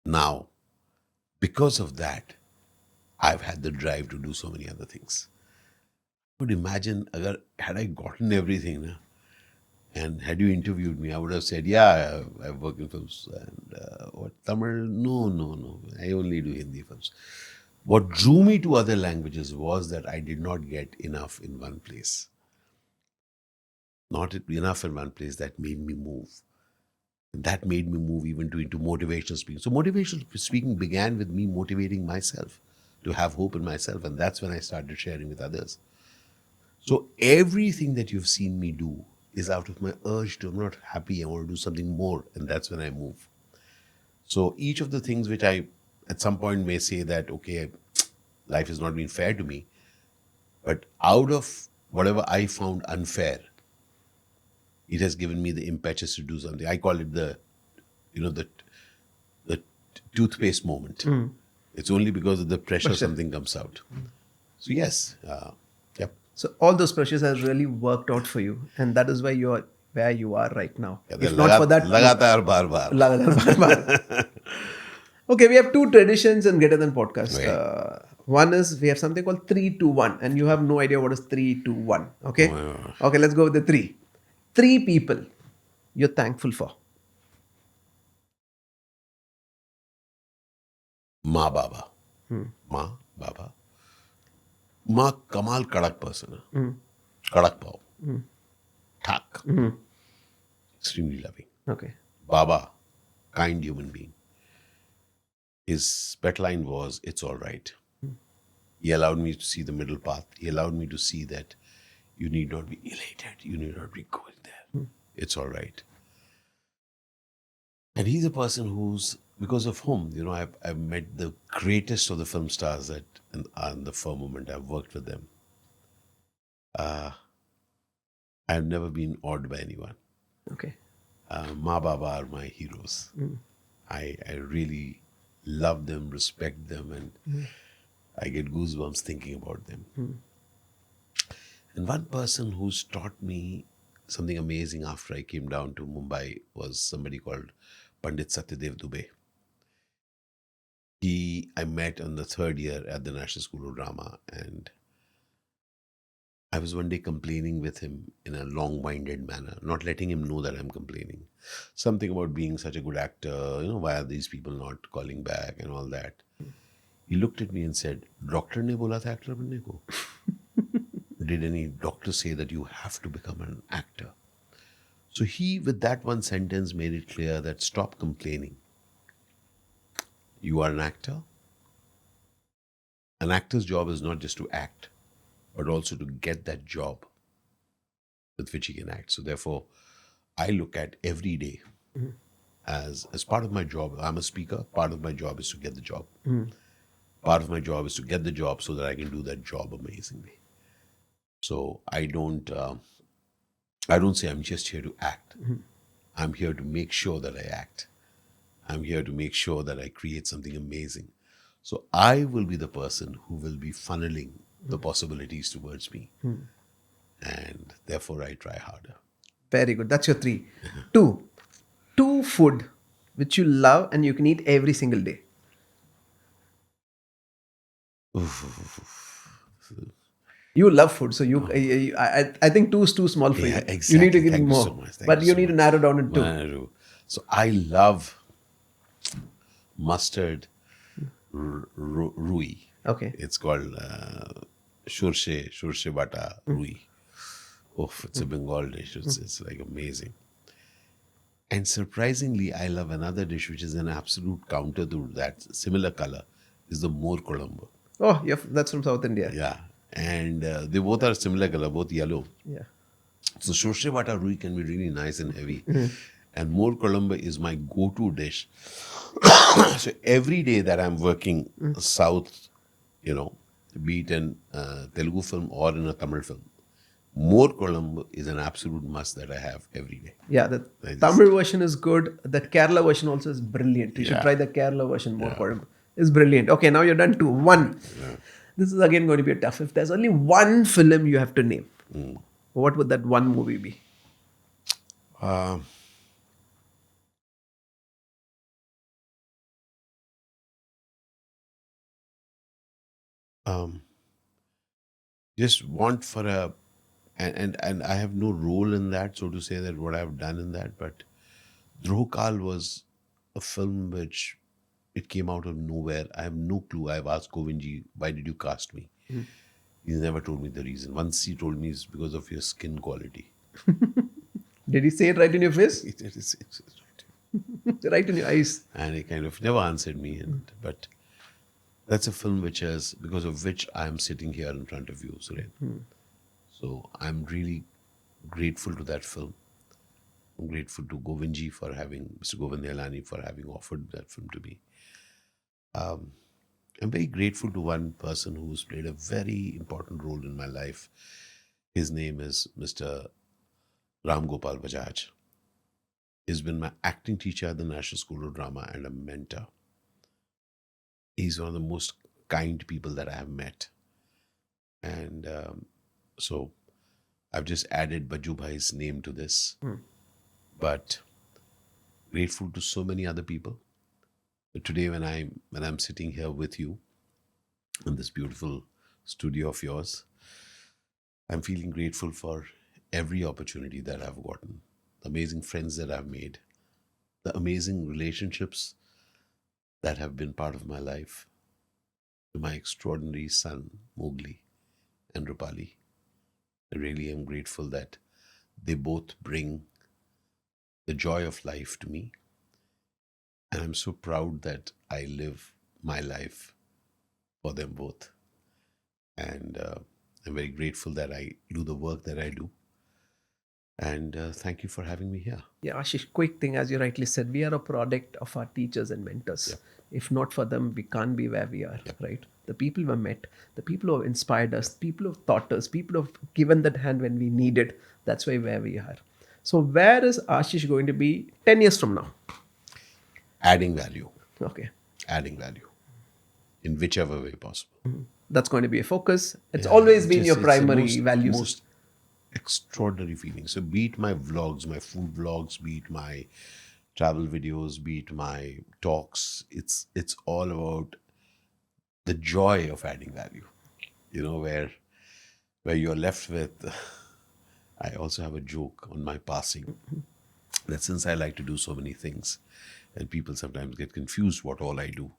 Now, because of that, I've had the drive to do so many other things. I would imagine, had I gotten everything, and had you interviewed me, I would have said, yeah, I've worked in films. And what, Tamil? No. I only do Hindi films. What drew me to other languages was that I did not get enough in one place. Not enough in one place that made me move. That made me move even into motivational speaking. So motivational speaking began with me motivating myself to have hope in myself. And that's when I started sharing with others. So everything that you've seen me do is out of my urge to, I'm not happy, I want to do something more. And that's when I move. So each of the things which I at some point may say that, okay, life has not been fair to me, but out of whatever I found unfair, it has given me the impetus to do something. I call it the toothpaste moment. It's only because of the pressure something comes out. So yes, yep. So all those pressures have really worked out for you, and that is why you are where you are right now. Yeah, If not for that, लगातार बार बार. Lagatar bar. Okay, we have two traditions in Greater Than Podcast. Right. One is we have something called 3-2-1, and you have no idea what is 3-2-1. Okay? Oh. Okay, let's go with the three. Three people you're thankful for. माँ बाबा. माँ बाबा. माँ कमाल कड़क person है. कड़क पाव. ठाक. Extremely loving. Okay. Baba, kind human being. His pet line was, "It's all right." He allowed me to see the middle path. He allowed me to see that you need not be elated. You need not be going there. It's all right. And he's a person who's, because of whom, I've met the greatest of the film stars in the firmament. I've worked with them. I've never been awed by anyone. Okay. Ma Baba are my heroes. I really love them, respect them, and I get goosebumps thinking about them. And one person who's taught me something amazing after I came down to Mumbai was somebody called Pandit Satyadev Dubey. I met on the third year at the National School of Drama, and I was one day complaining with him in a long-winded manner, not letting him know that I'm complaining. Something about being such a good actor, why are these people not calling back and all that. He looked at me and said, "Doctor ne bola tha actor banne ko." Did any doctor say that you have to become an actor? So he, with that one sentence, made it clear that stop complaining. You are an actor. An actor's job is not just to act, but also to get that job with which he can act. So therefore, I look at every day as part of my job. I'm a speaker. Part of my job is to get the job. Part of my job is to get the job so that I can do that job amazingly. So I don't say I'm just here to act. I'm here to make sure that I act. I'm here to make sure that I create something amazing. So I will be the person who will be funneling the possibilities towards me. And therefore I try harder. Very good. That's your three. Two food which you love and you can eat every single day. You love food, so I think two is too small for Yeah, you. exactly. You need to give me Thank you more. so much. Thank But you you so need to much. narrow down to two. So I love mustard rui. Okay. It's called shorshe bata rui. It's a Bengal dish. It's like amazing. And surprisingly, I love another dish which is an absolute counter to that, similar color, is the more Colombo. Oh, yeah, that's from South India. Yeah. And they both are similar color, both yellow. Yeah. So shorshe bata rui can be really nice and heavy. And more Colombo is my go-to dish. So every day that I'm working south, be it in Telugu film or in a Tamil film, more Colombo is an absolute must that I have every day. Yeah, the Tamil version is good. The Kerala version also is brilliant. You should Yeah. try the Kerala version more. It's brilliant. Okay, now you're done to one. This is again going to be a tough. If there's only one film you have to name, what would that one movie be? Just want for a, and I have no role in that, so to say that what I've done in that, but Drohkal was a film which it came out of nowhere. I have no clue. I've asked Govindji, why did you cast me? He's never told me the reason. Once he told me it's because of your skin quality. Did he say it right in your face? It's Right in your eyes. and he kind of never answered me. But that's a film because of which I'm sitting here in front of you, Suren. So I'm really grateful to that film. I'm grateful to Govindji Mr. Govind Helani for having offered that film to me. I'm very grateful to one person who's played a very important role in my life. His name is Mr. Ram Gopal Bajaj. He's been my acting teacher at the National School of Drama and a mentor. He's one of the most kind people that I have met. And so I've just added Baju Bhai's name to this. But grateful to so many other people. But today when I'm sitting here with you in this beautiful studio of yours, I'm feeling grateful for every opportunity that I've gotten, the amazing friends that I've made, the amazing relationships that have been part of my life, to my extraordinary son, Mowgli and Rupali. I really am grateful that they both bring the joy of life to me. And I'm so proud that I live my life for them both. And I'm very grateful that I do the work that I do. And thank you for having me here. Yeah, Ashish, quick thing, as you rightly said, we are a product of our teachers and mentors. Yep. If not for them, we can't be where we are, Yep. right? The people we met, the people who have inspired us, people who have taught us, people who have given that hand when we need it, that's why where we are. So where is Ashish going to be 10 years from now? Adding value. Okay. Adding value. In whichever way possible. That's going to be a focus. It's Yeah, always been it's your the primary values. Most extraordinary feeling. So be it my vlogs, my food vlogs, be it my travel videos, be it my talks, it's all about the joy of adding value. You know, where you're left with I also have a joke on my passing that since I like to do so many things and people sometimes get confused what all I do.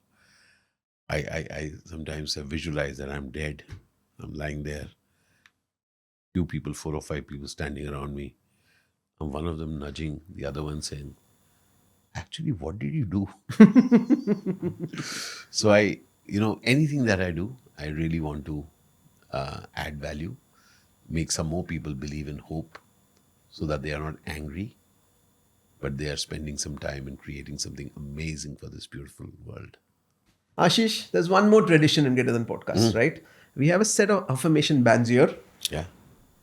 I sometimes have visualized that I'm dead. I'm lying there. Few people, 4 or 5 people standing around me. And one of them nudging, the other one saying, actually, what did you do? So anything that I do, I really want to add value, make some more people believe in hope so that they are not angry, but they are spending some time and creating something amazing for this beautiful world. Ashish, there's one more tradition in Greater Than Podcast, right? We have a set of affirmation bands here. Yeah.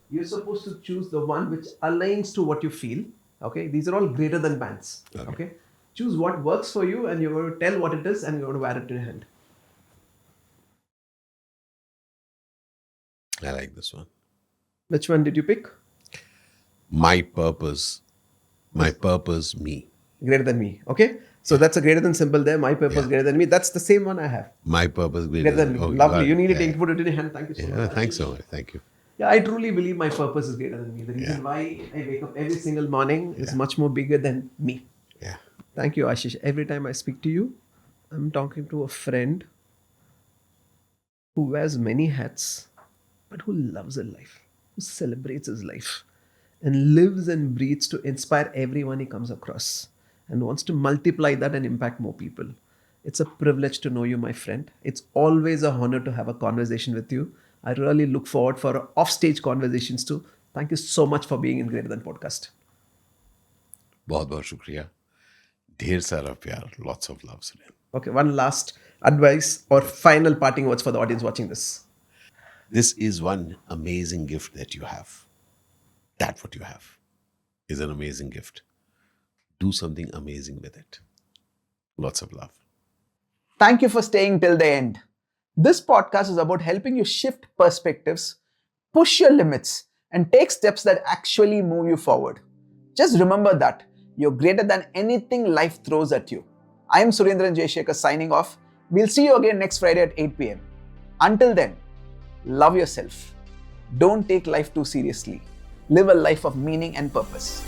You're supposed to choose the one which aligns to what you feel. Okay, these are all greater than bands. Okay. Choose what works for you and you're going to tell what it is and you're going to wear it to your hand. I like this one. Which one did you pick? My purpose, me. Greater than me. Okay. So that's a greater than symbol there. My purpose greater than me. That's the same one I have. My purpose Greater than me. oh, Lovely. You need to yeah. put it in your hand. Thank you so Yeah, much. thanks so much. Thank you. Yeah, I truly believe my purpose is greater than me. The reason why I wake up every single morning is much more bigger than me. Yeah. Thank you, Ashish. Every time I speak to you, I'm talking to a friend who wears many hats, but who loves his life, who celebrates his life, and lives and breathes to inspire everyone he comes across, and wants to multiply that and impact more people. It's a privilege to know you, my friend. It's always a honor to have a conversation with you. I really look forward for off-stage conversations too. Thank you so much for being in Greater Than Podcast. बहुत बहुत शुक्रिया. ढेर सारा प्यार. Lots of love, Sunil. Okay, one last advice or final parting words for the audience watching this. This is one amazing gift that you have. That what you have is an amazing gift. Do something amazing with it. Lots of love. Thank you for staying till the end. This podcast is about helping you shift perspectives, push your limits, and take steps that actually move you forward. Just remember that you're greater than anything life throws at you. I am Surendran Jayshekhar signing off. We'll see you again next Friday at 8 p.m. Until then, love yourself. Don't take life too seriously. Live a life of meaning and purpose.